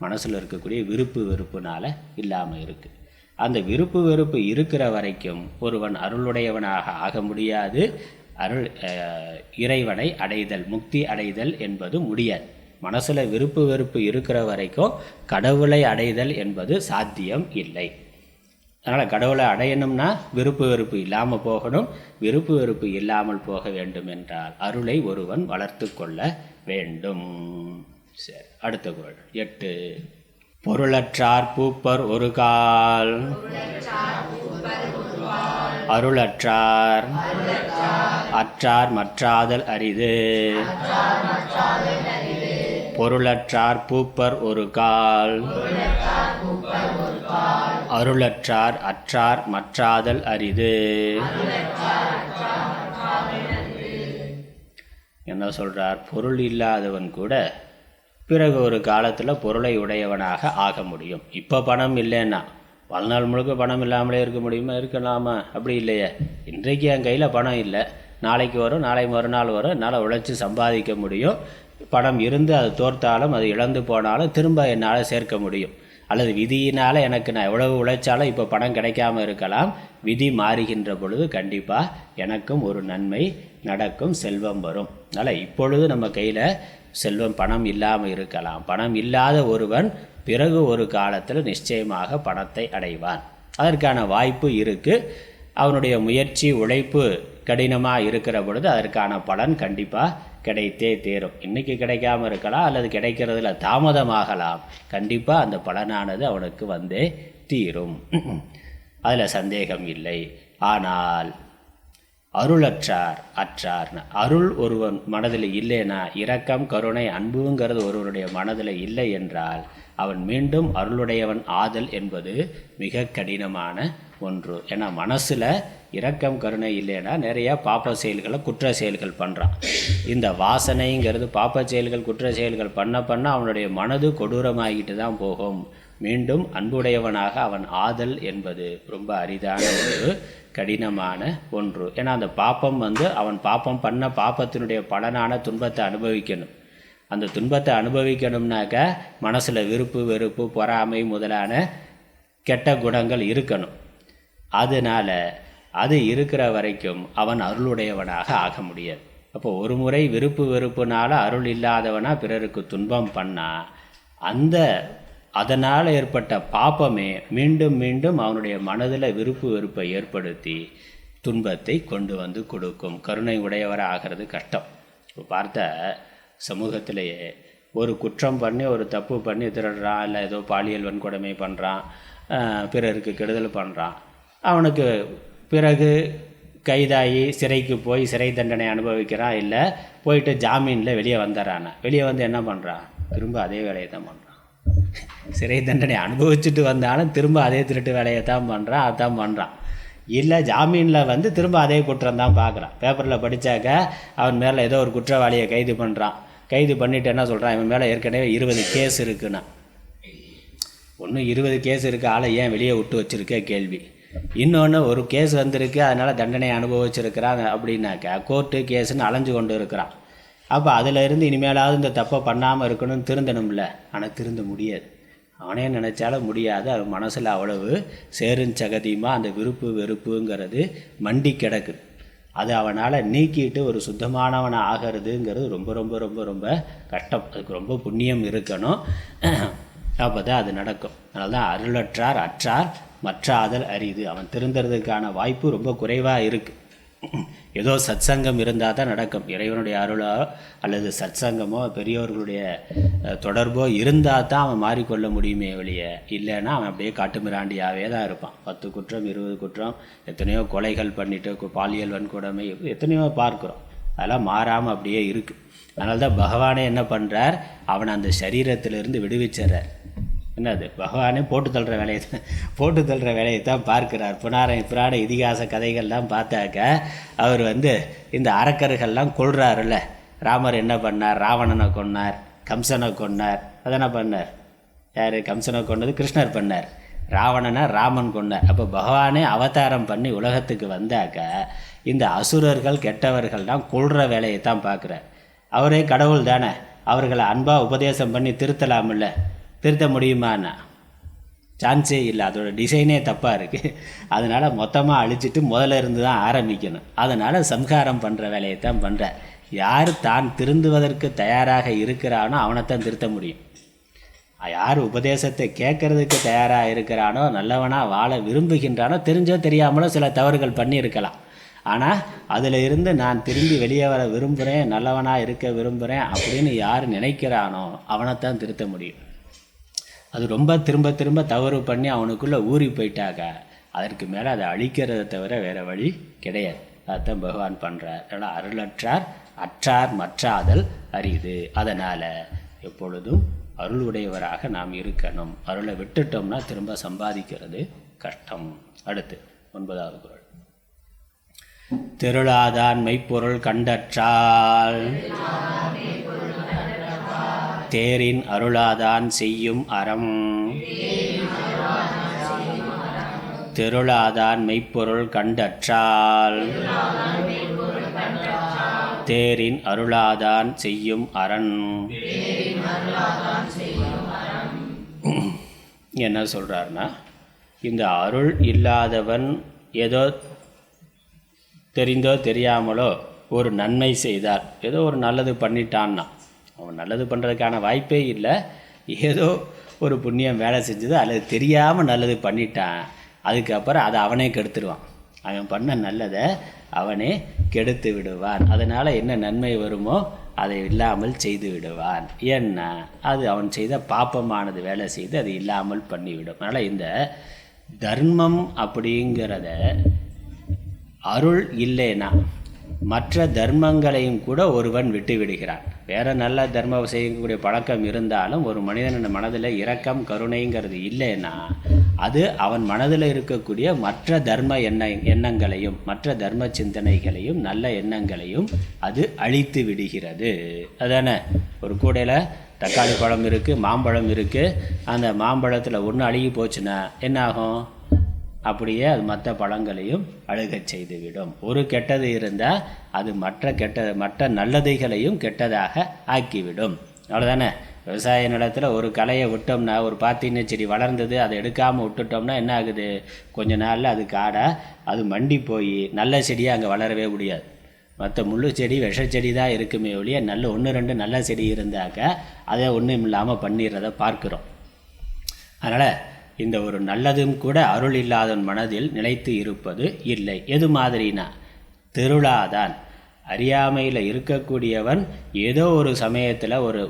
மனசில் இருக்கக்கூடிய விருப்பு வெறுப்புனால் இல்லாமல் இருக்குது. அந்த விருப்பு வெறுப்பு இருக்கிற வரைக்கும் ஒருவன் அருளுடையவனாக ஆக முடியாது. இறைவனை அடைதல், முக்தி அடைதல் என்பது முடியாது. மனசில் விருப்பு வெறுப்பு இருக்கிற வரைக்கும் கடவுளை அடைதல் என்பது சாத்தியம் இல்லை. அதனால் கடவுளை அடையணும்னா விருப்பு வெறுப்பு இல்லாமல் போகணும். விருப்பு வெறுப்பு இல்லாமல் போக வேண்டும் என்றால் அருளை ஒருவன் வளர்த்து கொள்ள வேண்டும். சரி, அடுத்த குறள் 8. பொருளற்றார் பூப்பர் ஒரு கால், அருளற்றார் அற்றார் மற்றாதல் அரிது. பொருளற்றார் பூப்பர் ஒரு கால், அருளற்றார் அற்றார் மற்றாதல் அரிது. என்ன சொல்றார்? பொருள் இல்லாதவன் கூட பிறகு ஒரு காலத்தில் பொருளை உடையவனாக ஆக முடியும். இப்போ பணம் இல்லைன்னா வாழ்நாள் முழுக்க பணம் இல்லாமலே இருக்க முடியுமா? இருக்கலாமா? அப்படி இல்லையே. இன்றைக்கு என் கையில் பணம் இல்லை, நாளைக்கு வரும், நாளை மறுநாள் வரும், என்னால் உழைச்சி சம்பாதிக்க முடியும். பணம் இருந்து அது தோர்த்தாலும் அது இழந்து போனாலும் திரும்ப என்னால் சேர்க்க முடியும். அல்லது விதியினால் எனக்கு நான் எவ்வளவு உழைச்சாலும் இப்போ பணம் கிடைக்காம இருக்கலாம். விதி மாறுகின்ற பொழுது கண்டிப்பாக எனக்கும் ஒரு நன்மை நடக்கும், செல்வம் வரும். அதனால் இப்பொழுது நம்ம கையில் செல்வம், பணம் இல்லாமல் இருக்கலாம். பணம் இல்லாத ஒருவன் பிறகு ஒரு காலத்தில் நிச்சயமாக பணத்தை அடைவான். அதற்கான வாய்ப்பு இருக்குது. அவனுடைய முயற்சி, உழைப்பு கடினமாக இருக்கிற பொழுது அதற்கான பலன் கண்டிப்பாக கிடைத்தே தேரும். இன்றைக்கி கிடைக்காமல் இருக்கலாம், அல்லது கிடைக்கிறதுல தாமதமாகலாம். கண்டிப்பாக அந்த பலனானது அவனுக்கு வந்தே தீரும், அதில் சந்தேகம் இல்லை. ஆனால் அருளற்றார் அற்றார்னு. அருள் ஒருவன் மனதில் இல்லைன்னா, இரக்கம் கருணை அன்புங்கிறது ஒருவருடைய மனதில் இல்லை என்றால் அவன் மீண்டும் அருளுடையவன் ஆதல் என்பது மிக கடினமான ஒன்று. ஏன்னா மனசில் இரக்கம் கருணை இல்லைன்னா நிறையா பாப்ப செயல்களை குற்ற செயல்கள் பண்ணுறான். இந்த வாசனைங்கிறது பாப்ப செயல்கள் குற்ற செயல்கள் பண்ண அவனுடைய மனது கொடூரமாகிட்டு தான் போகும். மீண்டும் அன்புடையவனாக அவன் ஆதல் என்பது ரொம்ப அரிதான ஒரு கடினமான ஒன்று. ஏன்னா அந்த பாப்பம் அவன் பாப்பம் பண்ண பாப்பத்தினுடைய பலனான துன்பத்தை அனுபவிக்கணும். அந்த துன்பத்தை அனுபவிக்கணும்னாக்க மனசில் விருப்பு வெறுப்பு பொறாமை முதலான கெட்ட குணங்கள் இருக்கணும். அதனால் அது இருக்கிற வரைக்கும் அவன் அருளுடையவனாக ஆக முடியாது. அப்போ ஒரு முறை விருப்பு வெறுப்புனால அருள் இல்லாதவனாக பிறருக்கு துன்பம் பண்ணால் அதனால் ஏற்பட்ட பாப்பமே மீண்டும் மீண்டும் அவனுடைய மனதில் விருப்பு வெறுப்பை ஏற்படுத்தி துன்பத்தை கொண்டு வந்து கொடுக்கும். கருணை உடையவராக ஆகிறது கஷ்டம். இப்போ பார்த்த சமூகத்திலேயே ஒரு குற்றம் பண்ணி ஒரு தப்பு பண்ணி திருடுறான், இல்லை ஏதோ பாலியல் வன்கொடுமை பண்ணுறான், பிறருக்கு கெடுதல் பண்ணுறான். அவனுக்கு பிறகு கைதாகி சிறைக்கு போய் சிறை தண்டனை அனுபவிக்கிறான், இல்லை போயிட்டு ஜாமீனில் வெளியே வந்துடுறான். வெளியே வந்து என்ன பண்ணுறான்? திரும்ப அதே வேலையை தான் பண்ணுறான். சிறை தண்டனை அனுபவிச்சுட்டு வந்தாலும் திரும்ப அதே திருட்டு வேலையை தான் பண்ணுறான், அதான் பண்ணுறான். இல்லை ஜாமீனில் திரும்ப அதே குற்றம் தான் பார்க்குறான். பேப்பரில் படித்தாக்க அவன் மேலே ஏதோ ஒரு குற்றவாளியை கைது பண்ணுறான். கைது பண்ணிவிட்டு என்ன சொல்கிறான்? இவன் மேலே ஏற்கனவே 20 கேஸ் இருக்குன்னா. ஒன்று 20 கேஸ் இருக்குது, ஆளை ஏன் வெளியே விட்டு வச்சுருக்க கேள்வி. இன்னொன்று ஒரு கேஸ் வந்திருக்கு, அதனால் தண்டனை அனுபவிச்சிருக்கிறாங்க அப்படின்னாக்கா கோர்ட்டு கேஸுன்னு அலைஞ்சு கொண்டு இருக்கிறான். அப்போ அதில் இருந்து இனிமேலாவது இந்த தப்பை பண்ணாமல் இருக்கணும்னு திருந்தணும்ல. ஆனால் திருந்த முடியாது. அவனே நினச்சாலும் முடியாது. அது மனசில் அவ்வளவு சேருஞ்சகதியமாக அந்த விருப்பு வெறுப்புங்கிறது மண்டி கிடக்குது. அது அவனால் நீக்கிட்டு ஒரு சுத்தமானவனை ஆகிறதுங்கிறது ரொம்ப ரொம்ப ரொம்ப ரொம்ப கஷ்டம். அதுக்கு ரொம்ப புண்ணியம் இருக்கணும். அப்போ தான் அது நடக்கும். அதனால தான் அருளற்றார் அற்றார் மற்றாதல் அரிது. அவன் திருந்துறதுக்கான வாய்ப்பு ரொம்ப குறைவாக இருக்குது. ஏதோ சத்சங்கம் இருந்தால் தான் நடக்கும். இறைவனுடைய அருளோ அல்லது சத்சங்கமோ பெரியவர்களுடைய தொடர்போ இருந்தால் தான் அவன் மாறிக்கொள்ள முடியுமே வெளியே. இல்லைன்னா அவன் அப்படியே காட்டுமிராண்டியாகவே தான் இருப்பான். 10 குற்றம் 20 குற்றம், எத்தனையோ கொலைகள் பண்ணிவிட்டு பாலியல் வன்கொடுமை எத்தனையோ பார்க்குறோம். அதெல்லாம் மாறாமல் அப்படியே இருக்குது. அதனால தான் பகவானே என்ன பண்ணுறார்? அவனை அந்த சரீரத்திலிருந்து விடுவிச்சிட்றார். என்னது? பகவானே போட்டு தள்ளுற வேலையை தான் பார்க்கிறார். புராண இதிகாச கதைகள்லாம் பார்த்தாக்க அவர் இந்த அரக்கர்கள்லாம் கொள்றாருல்ல. ராமர் என்ன பண்ணார்? ராவணனை கொன்னார், கம்சனை கொன்னார். அதென்ன பண்ணார்? யார்? கம்சனை கொன்னது கிருஷ்ணர் பண்ணார். ராவணனை ராமன் கொன்னார். அப்போ பகவானே அவதாரம் பண்ணி உலகத்துக்கு வந்தாக்க இந்த அசுரர்கள் கெட்டவர்கள்லாம் கொள்கிற வேலையை தான் பார்க்குறார். அவரே கடவுள் தானே. அவர்களை அன்பாக உபதேசம் பண்ணி திருத்தலாமில்ல. திருத்த முடியுமாண்ணா? சான்ஸே இல்லை. அதோட டிசைனே தப்பாக இருக்குது. அதனால் மொத்தமாக அழிச்சிட்டு முதல்ல இருந்து தான் ஆரம்பிக்கணும். அதனால் சம்ஹாரம் பண்ணுற வேலையை தான் பண்ணுறார். யார் தான் திருந்துவதற்கு தயாராக இருக்கிறானோ அவனைத்தான் திருத்த முடியும். யார் உபதேசத்தை கேட்கறதுக்கு தயாராக இருக்கிறானோ, நல்லவனாக வாழ விரும்புகின்றானோ, தெரிஞ்சோ தெரியாமலோ சில தவறுகள் பண்ணியிருக்கலாம். ஆனால் அதில் இருந்து நான் திரும்பி வெளியே வர விரும்புகிறேன், நல்லவனாக இருக்க விரும்புகிறேன் அப்படின்னு யார் நினைக்கிறானோ அவனைத்தான் திருத்த முடியும். அது ரொம்ப திரும்ப திரும்ப தவறு பண்ணி அவனுக்குள்ளே ஊறி போயிட்டாக அதற்கு மேலே அதை அழிக்கிறத தவிர வேறு வழி கிடையாது. அதுதான் பகவான் பண்ணுறார். அதனால் அருளற்றார் அற்றார் மற்றாதல் அரிது. அதனால் எப்பொழுதும் அருளுடையவராக நாம் இருக்கணும். அருளை விட்டுட்டோம்னா திரும்ப சம்பாதிக்கிறது கஷ்டம். அடுத்து 9வது குறள். திருளாதான் மெய்ப்பொருள் கண்டற்றால் தேரின் அருளாதான் செய்யும் அறம். திருளாதான் மெய்ப்பொருள் கண்டற்றால் தேரின் அருளாதான் செய்யும் அரண். என்ன சொல்கிறாருன்னா, இந்த அருள் இல்லாதவன் ஏதோ தெரிந்தோ தெரியாமலோ ஒரு நன்மை செய்தார், ஏதோ ஒரு நல்லது பண்ணிட்டான்னா, அவன் நல்லது பண்ணுறதுக்கான வாய்ப்பே இல்லை. ஏதோ ஒரு புண்ணியம் வேலை செஞ்சது அல்லது தெரியாமல் நல்லது பண்ணிட்டான். அதுக்கப்புறம் அதை அவனே கெடுத்துடுவான். அவன் பண்ண நல்லதை அவனே கெடுத்து விடுவான். அதனால் என்ன நன்மை வருமோ அதை இல்லாமல் செய்து விடுவான். ஏன்னா அது அவன் செய்த பாப்பமானது வேலை செய்து அது இல்லாமல் பண்ணிவிடும். அதனால் இந்த தர்மம் அப்படிங்கிறத அருள் இல்லைன்னா மற்ற தர்மங்களையும் கூட ஒருவன் விட்டு விடுகிறான். வேறு நல்ல தர்மம் செய்யக்கூடிய பழக்கம் இருந்தாலும் ஒரு மனிதன் மனதில் இரக்கம் கருணைங்கிறது இல்லைன்னா அது அவன் மனதில் இருக்கக்கூடிய மற்ற தர்ம எண்ணங்களையும் மற்ற தர்ம சிந்தனைகளையும் நல்ல எண்ணங்களையும் அது அழித்து விடுகிறது. அதானே, ஒரு கூடையில் தக்காளி பழம் இருக்குது, மாம்பழம் இருக்குது. அந்த மாம்பழத்தில் ஒன்று அழுகி போச்சுன்னா என்ன ஆகும்? அப்படியே அது மற்ற பழங்களையும் அழுகச் செய்துவிடும். ஒரு கெட்டது இருந்தால் அது மற்ற நல்லதைகளையும் கெட்டதாக ஆக்கிவிடும். அவ்வளோதானே. விவசாய நிலத்தில் ஒரு களையை விட்டோம்னா, ஒரு பாத்தின செடி வளர்ந்தது, அதை எடுக்காமல் விட்டுட்டோம்னா என்ன ஆகுது? கொஞ்ச நாளில் அது காடாக அது மண்டி போய் நல்ல செடியாக அங்கே வளரவே முடியாது. மற்ற முள்ளு செடி விஷச்செடி தான் இருக்குமே ஒழிய நல்ல 1-2 நல்ல செடி இருந்தாக்க அதை ஒன்றும் இல்லாமல் பண்ணிடுறத பார்க்குறோம். அதனால் இந்த ஒரு நல்லதும் கூட அருள் இல்லாதவன் மனதில் நிலைத்து இருப்பது இல்லை. எது மாதிரினா திருளாதான். அறியாமையில் இருக்கக்கூடியவன் ஏதோ ஒரு சமயத்தில் ஒரு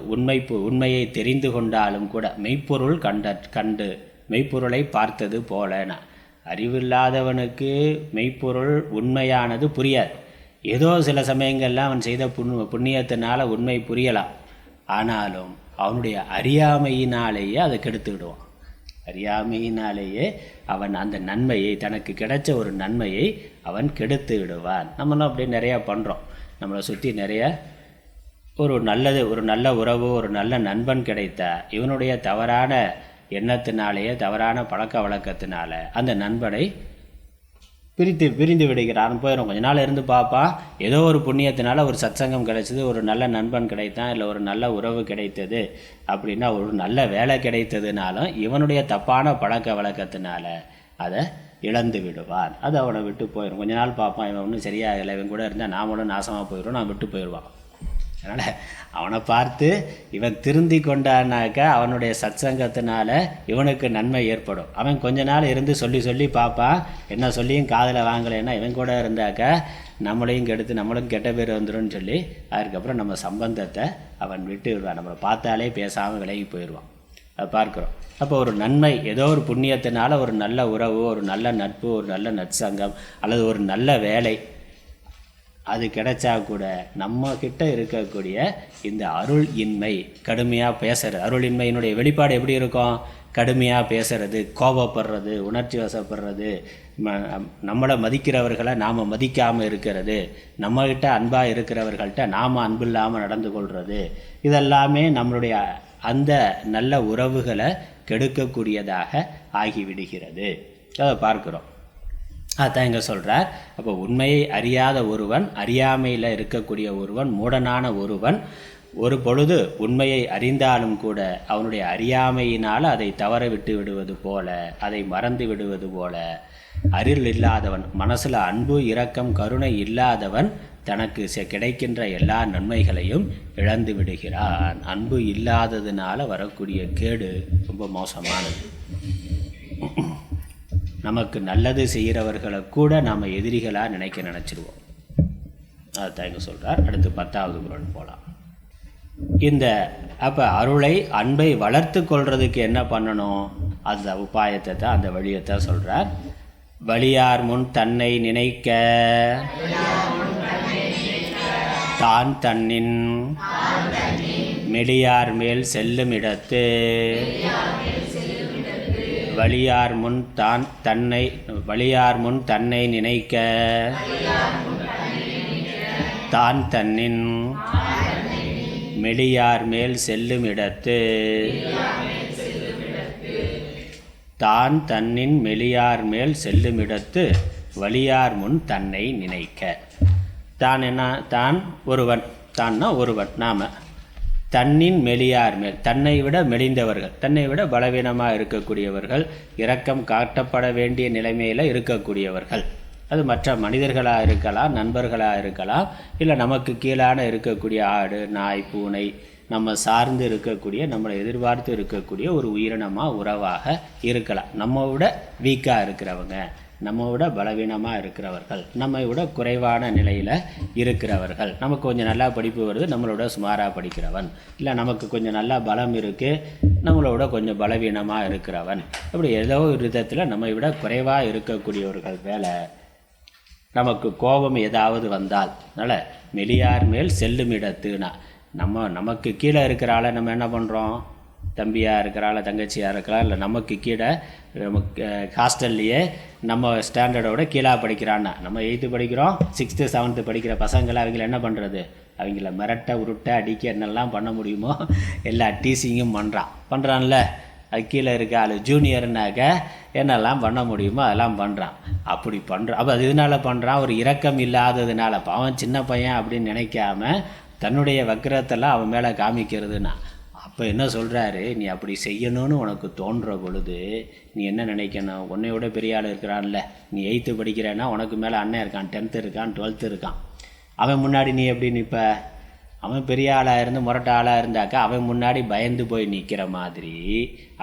உண்மையை தெரிந்து கொண்டாலும் கூட மெய்ப்பொருள் கண்டு மெய்ப்பொருளை பார்த்தது போலனா, அறிவில்லாதவனுக்கு மெய்ப்பொருள் உண்மையானது புரியாது. ஏதோ சில சமயங்கள்லாம் அவன் செய்த புண்ணியத்தினால உண்மை புரியலாம். ஆனாலும் அவனுடைய அறியாமையினாலேயே அதை கெடுத்து விடுவான். அறியாமையினாலேயே அவன் அந்த நன்மையை, தனக்கு கிடைச்ச ஒரு நன்மையை அவன் கெடுத்து விடுவான். நம்மளும் அப்படி நிறையா பண்ணுறோம். நம்மளை சுற்றி நிறைய ஒரு நல்ல உறவு, ஒரு நல்ல நண்பன் கிடைத்தா இவனுடைய தவறான எண்ணத்தினாலேயே, தவறான பழக்க வழக்கத்தினால அந்த நண்பனை பிரிந்து விடுகிறான். போயிடும். கொஞ்ச நாள் இருந்து பார்ப்பான், ஏதோ ஒரு புண்ணியத்தினால ஒரு சத்சங்கம் கிடைச்சது, ஒரு நல்ல நண்பன் கிடைத்தான், இல்லை ஒரு நல்ல உறவு கிடைத்தது, அப்படின்னா ஒரு நல்ல வேலை கிடைத்ததுனாலும் இவனுடைய தப்பான பழக்க வழக்கத்தினால அதை இழந்து விடுவான். அது அவனை விட்டு போயிடும். கொஞ்ச நாள் பார்ப்பான், இவன் ஒன்றும் சரியாகலை, இவன் கூட இருந்தால் நாமளும் நாசமாக போயிடும், நான் விட்டு போயிடுவான். அதனால் அவனை பார்த்து இவன் திருந்தி கொண்டானாக்கா அவனுடைய சத்சங்கத்தினால இவனுக்கு நன்மை ஏற்படும். அவன் கொஞ்ச நாள் இருந்து சொல்லி பார்ப்பான், என்ன சொல்லியும் காதில் வாங்கலைன்னா இவன் கூட இருந்தாக்கா நம்மளையும் கெடுத்து நம்மளும் கெட்ட பேர் வந்துடும் சொல்லி அதுக்கப்புறம் நம்ம சம்பந்தத்தை அவன் விட்டு விடுவான். நம்மளை பார்த்தாலே பேசாமல் விலகி போயிடுவான். அதை பார்க்குறோம். அப்போ ஒரு நன்மை, ஏதோ ஒரு புண்ணியத்தினால ஒரு நல்ல உறவு, ஒரு நல்ல நட்பு, ஒரு நல்ல நற்சங்கம் அல்லது ஒரு நல்ல வேலை அது கிடைச்சா கூட நம்மக்கிட்ட இருக்கக்கூடிய இந்த அருள் இன்மை, கடுமையாக பேசுகிறது. அருள் இன்மையினுடைய வெளிப்பாடு எப்படி இருக்கும்? கடுமையாக பேசுகிறது, கோபப்படுறது, உணர்ச்சி வசப்படுறது, நம்மளை மதிக்கிறவர்களை நாம் மதிக்காமல் இருக்கிறது, நம்மகிட்ட அன்பாக இருக்கிறவர்கள்ட்ட நாம் அன்பு இல்லாமல் நடந்து கொள்வது, இதெல்லாமே நம்மளுடைய அந்த நல்ல உறவுகளை கெடுக்கக்கூடியதாக ஆகிவிடுகிறது. அதை பார்க்குறோம். அதான் இங்கே சொல்கிறார். அப்போ உண்மையை அறியாத ஒருவன், அறியாமையில் இருக்கக்கூடிய ஒருவன், மூடனான ஒருவன் ஒரு பொழுது உண்மையை அறிந்தாலும் கூட அவனுடைய அறியாமையினால் அதை தவற விட்டு விடுவது போல, அதை மறந்து விடுவது போல, அருள் இல்லாதவன், மனசில் அன்பு இரக்கம் கருணை இல்லாதவன் தனக்கு கிடைக்கின்ற எல்லா நன்மைகளையும் இழந்து விடுகிறான். அன்பு இல்லாததுனால வரக்கூடிய கேடு ரொம்ப மோசமானது. நமக்கு நல்லது செய்கிறவர்களை கூட நாம் எதிரிகளாக நினச்சிடுவோம். அதுதான் இங்கே சொல்கிறார். அடுத்து 10வது குறள் போகலாம். அப்போ அருளை, அன்பை வளர்த்து கொள்றதுக்கு என்ன பண்ணணும்? அந்த உபாயத்தை தான், அந்த வழியைத்தான் சொல்கிறார். வலியார் முன் தன்னை நினைக்க தான் தன்னின் மெலியார் மேல் செல்லும் இடத்து வலியார் முன் தன்னை நினைக்க தான் தன்னின் மெலியார் மேல் செல்லும் இடத்து தான் தன்னின் மெலியார் மேல் செல்லும் இடத்து வலியார் முன் தன்னை நினைக்க. தான் என்ன? தான் ஒருவன். தான்னா ஒருவன், நாம. தன்னின் மெலியார் மேல், தன்னை விட மெலிந்தவர்கள், தன்னை விட பலவீனமாக இருக்கக்கூடியவர்கள், இரக்கம் காட்டப்பட வேண்டிய நிலைமையில் இருக்கக்கூடியவர்கள், அது மற்ற மனிதர்களாக இருக்கலாம், நண்பர்களாக இருக்கலாம், இல்லை நமக்கு கீழான இருக்கக்கூடிய ஆடு நாய் பூனை, நம்ம சார்ந்து இருக்கக்கூடிய, நம்மளை எதிர்பார்த்து இருக்கக்கூடிய ஒரு உயிரினமாக உறவாக இருக்கலாம். நம்ம விட வீக்காக இருக்கிறவங்க, நம்ம விட பலவீனமாக இருக்கிறவர்கள், நம்மை விட குறைவான நிலையில் இருக்கிறவர்கள், நமக்கு கொஞ்சம் நல்லா படிப்பு வருது, நம்மளோட சுமாராக படிக்கிறவன், இல்லை நமக்கு கொஞ்சம் நல்லா பலம் இருக்குது, நம்மளோட கொஞ்சம் பலவீனமாக இருக்கிறவன், அப்படி ஏதோ ஒரு விதத்தில் நம்மை விட குறைவாக இருக்கக்கூடியவர்கள் மேலே நமக்கு கோபம் ஏதாவது வந்தால், அதனால் மெலியார் மேல் செல்லும் இடத்துனா நமக்கு கீழே இருக்கிற ஆளை நம்ம என்ன பண்ணுறோம், தம்பியாக இருக்கிறாள் தங்கச்சியாக இருக்கிறாள், இல்லை நமக்கு கீழே நமக்கு ஹாஸ்டல்லையே நம்ம ஸ்டாண்டர்டோட கீழே படிக்கிறான்னா, நம்ம 8th படிக்கிறோம், 6th 7th படிக்கிற பசங்களை அவங்கள என்ன பண்ணுறது, அவங்கள மிரட்ட உருட்ட அடிக்க என்னெல்லாம் பண்ண முடியுமோ எல்லா டீசிங்கும் பண்ணுறான்ல. அது கீழே இருக்க ஆள் ஜூனியர்னாக்க என்னெல்லாம் பண்ண முடியுமோ அதெல்லாம் பண்ணுறான். அப்படி பண்ணுறான். அப்போ அது இதனால் பண்ணுறான், ஒரு இரக்கம் இல்லாததுனால. அவன் சின்ன பையன் அப்படின்னு நினைக்காம தன்னுடைய வக்கிரத்தெல்லாம் அவன் மேலே காமிக்கிறதுனா, அப்போ என்ன சொல்கிறாரு, நீ அப்படி செய்யணும்னு உனக்கு தோன்ற பொழுது நீ என்ன நினைக்கணும், உன்னையோட பெரிய ஆள் இருக்கிறான்ல, நீ 8th படிக்கிறேன்னா உனக்கு மேலே அண்ணன் இருக்கான், 10th இருக்கான், 12th இருக்கான். அவன் முன்னாடி நீ எப்படி நிற்ப, அவன் பெரிய ஆளாக இருந்து முரட்ட ஆளாக இருந்தாக்கா அவன் முன்னாடி பயந்து போய் நிற்கிற மாதிரி.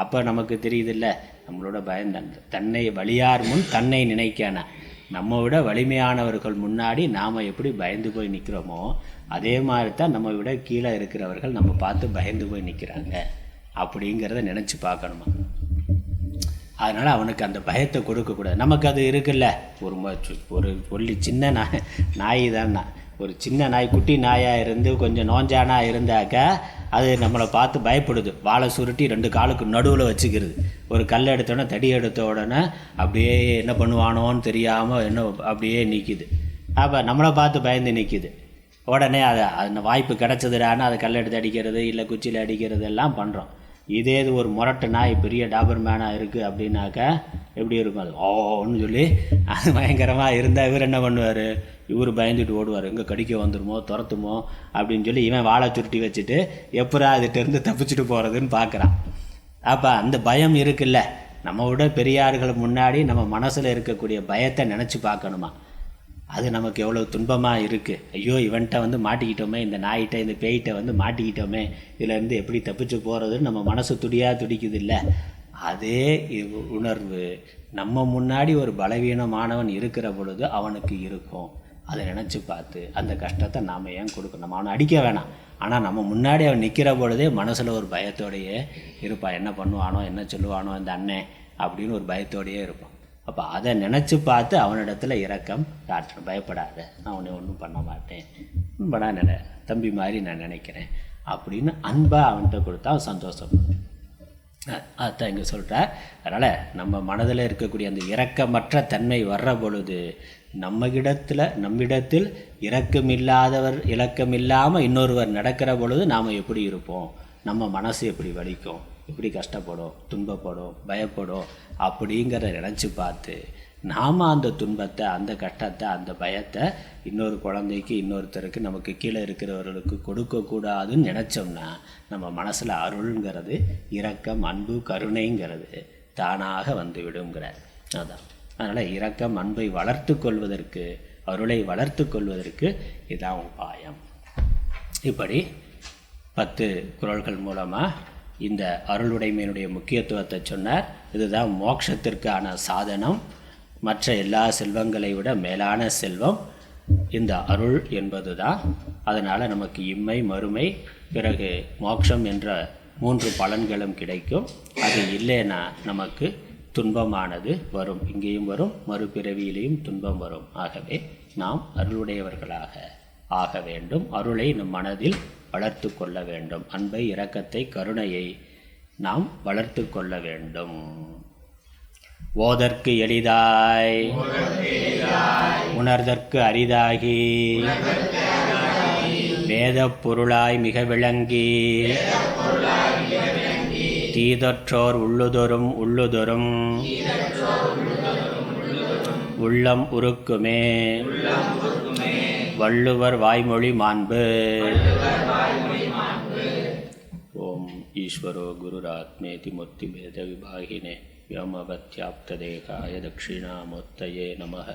அப்போ நமக்கு தெரியுதில்ல, நம்மளோட தன்னை வலியார் முன் தன்னை நினைக்கான, நம்ம விட வலிமையானவர்கள் முன்னாடி நாம் எப்படி பயந்து போய் நிற்கிறோமோ அதே மாதிரி தான் நம்ம விட கீழே இருக்கிறவர்கள் நம்ம பார்த்து பயந்து போய் நிற்கிறாங்க அப்படிங்கிறத நினச்சி பார்க்கணுமா. அதனால் அவனுக்கு அந்த பயத்தை கொடுக்கக்கூடாது. நமக்கு அது இருக்குல்ல, ஒரு சின்ன நாய் தான்னா, ஒரு சின்ன நாய் குட்டி நாயாக இருந்து கொஞ்சம் நோஞ்சானாக இருந்தாக்கா அது நம்மளை பார்த்து பயப்படுது. வாழை சுருட்டி 2 காலுக்கு நடுவில் வச்சுக்கிறது. ஒரு கல் எடுத்தோடனே தடி எடுத்த உடனே அப்படியே என்ன பண்ணுவானோன்னு தெரியாமல் என்ன அப்படியே நிற்கிது. அப்போ நம்மளை பார்த்து பயந்து நிற்கிது. உடனே அந்த வாய்ப்பு கிடச்சதுடான்னு அதை கல் எடுத்து அடிக்கிறது, இல்லை குச்சியில் அடிக்கிறது எல்லாம் பண்ணுறோம். இதே இது ஒரு முரட்டு நாய் பெரிய டாபர்மேனாக இருக்குது அப்படின்னாக்கா எப்படி இருக்கும், அது ஓன்னு சொல்லி அது பயங்கரமாக இருந்தால் இவர் என்ன பண்ணுவார், இவர் பயந்துட்டு ஓடுவார், எங்கே கடிக்க வந்துடுமோ துரத்துமோ அப்படின்னு சொல்லி இவன் வாழை சுருட்டி வச்சுட்டு எப்பரா அதுகிட்டேருந்து தப்பிச்சுட்டு போகிறதுன்னு பார்க்குறான். அப்போ அந்த பயம் இருக்குல்ல, நம்ம விட பெரியார்கள் முன்னாடி நம்ம மனசில் இருக்கக்கூடிய பயத்தை நினச்சி பார்க்கணுமா. அது நமக்கு எவ்வளோ துன்பமாக இருக்குது. ஐயோ இவன்கிட்ட மாட்டிக்கிட்டோமே, இந்த நாய்கிட்ட இந்த பேய்கிட்ட மாட்டிக்கிட்டோமே, இதிலேருந்து எப்படி தப்பிச்சு போகிறதுன்னு நம்ம மனசு துடிக்குது இல்லை. அதே உணர்வு நம்ம முன்னாடி ஒரு பலவீனமானவன் இருக்கிற பொழுது அவனுக்கு இருக்கும். அதை நினச்சி பார்த்து அந்த கஷ்டத்தை நாம் ஏன் கொடுக்கணும். நம்ம அவனை அடிக்க வேணாம், ஆனால் நம்ம முன்னாடி அவன் நிற்கிற பொழுதே மனசில் ஒரு பயத்தோடையே இருப்பான். என்ன பண்ணுவானோ என்ன சொல்லுவானோ இந்த அண்ணன் அப்படின்னு ஒரு பயத்தோடையே இருப்பான். அப்போ அதை நினச்சி பார்த்து அவனிடத்துல இரக்கம் காட்டணும். பயப்படாத, நான் உன்னை ஒன்றும் பண்ண மாட்டேன், ரொம்ப தம்பி மாதிரி நான் நினைக்கிறேன் அப்படின்னு அன்பாக அவன்கிட்ட கொடுத்தா அவன் சந்தோஷம். அதுதான் இங்கே சொல்கிறார். அதனால் நம்ம மனதில் இருக்கக்கூடிய அந்த இரக்கமற்ற தன்மை வர்ற பொழுது நம்மிடத்தில் இரக்கமில்லாமல் இன்னொருவர் நடக்கிற பொழுது நாம் எப்படி இருப்போம், நம்ம மனசு எப்படி வலிக்கும், எப்படி கஷ்டப்படும், துன்பப்படும், பயப்படும் அப்படிங்கிறத நினச்சி பார்த்து நாம் அந்த துன்பத்தை அந்த கஷ்டத்தை அந்த பயத்தை இன்னொரு குழந்தைக்கு இன்னொருத்தருக்கு நமக்கு கீழே இருக்கிறவர்களுக்கு கொடுக்கக்கூடாதுன்னு நினச்சோம்னா நம்ம மனசில் அருள்ங்கிறது இரக்கம் அன்பு கருணைங்கிறது தானாக வந்து விடுங்கிறார். அதான் அதனால் இரக்கம் அன்பை வளர்த்து கொள்வதற்கு அருளை வளர்த்து கொள்வதற்கு இதான் உபாயம். இப்படி 10 குறள்கள் மூலமாக இந்த அருளுடைமையினுடைய முக்கியத்துவத்தை சொன்னார். இதுதான் மோட்சத்திற்கான சாதனம். மற்ற எல்லா செல்வங்களை விட மேலான செல்வம் இந்த அருள் என்பது தான். அதனால் நமக்கு இம்மை மறுமை பிறகு மோட்சம் என்ற 3 பலன்களும் கிடைக்கும். அது இல்லைன்னா நமக்கு துன்பமானது வரும், இங்கேயும் வரும், மறுபிறவியிலேயும் துன்பம் வரும். ஆகவே நாம் அருளுடையவர்களாக ஆக வேண்டும். அருளை நம் மனதில் வளர்த்து கொள்ள வேண்டும். அன்பை இரக்கத்தை கருணையை நாம் வளர்த்து கொள்ள வேண்டும். ஓதற்கு எளிதாய் உணர்தற்கு அரிதாகி வேத பொருளாய் மிக விளங்கி தீதற்றோர் உள்ளுதொரும் உள்ளம் உருக்குமே வள்ளுவர் வாய்மொழி மாண்பு. ஓம் ஈஸ்வரோ குருராத்மேதி மூர்த்தி பேத விபாகினே வ்யோமவத்யாப்ததேகாய தட்சிணாமூர்த்தயே நமः.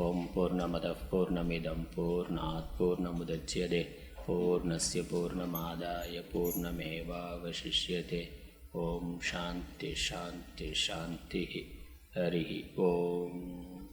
ஓம் பூர்ணமதః பூர்ணமிதம் பூர்ணாத் பூர்ணமுதச்யதே பூர்ணஸ்ய பூர்ணமாதாய பூர்ணமேவாவசிஷ்யதே. ஓம் சாந்தி சாந்தி சாந்தி. ஹரி ஓம்.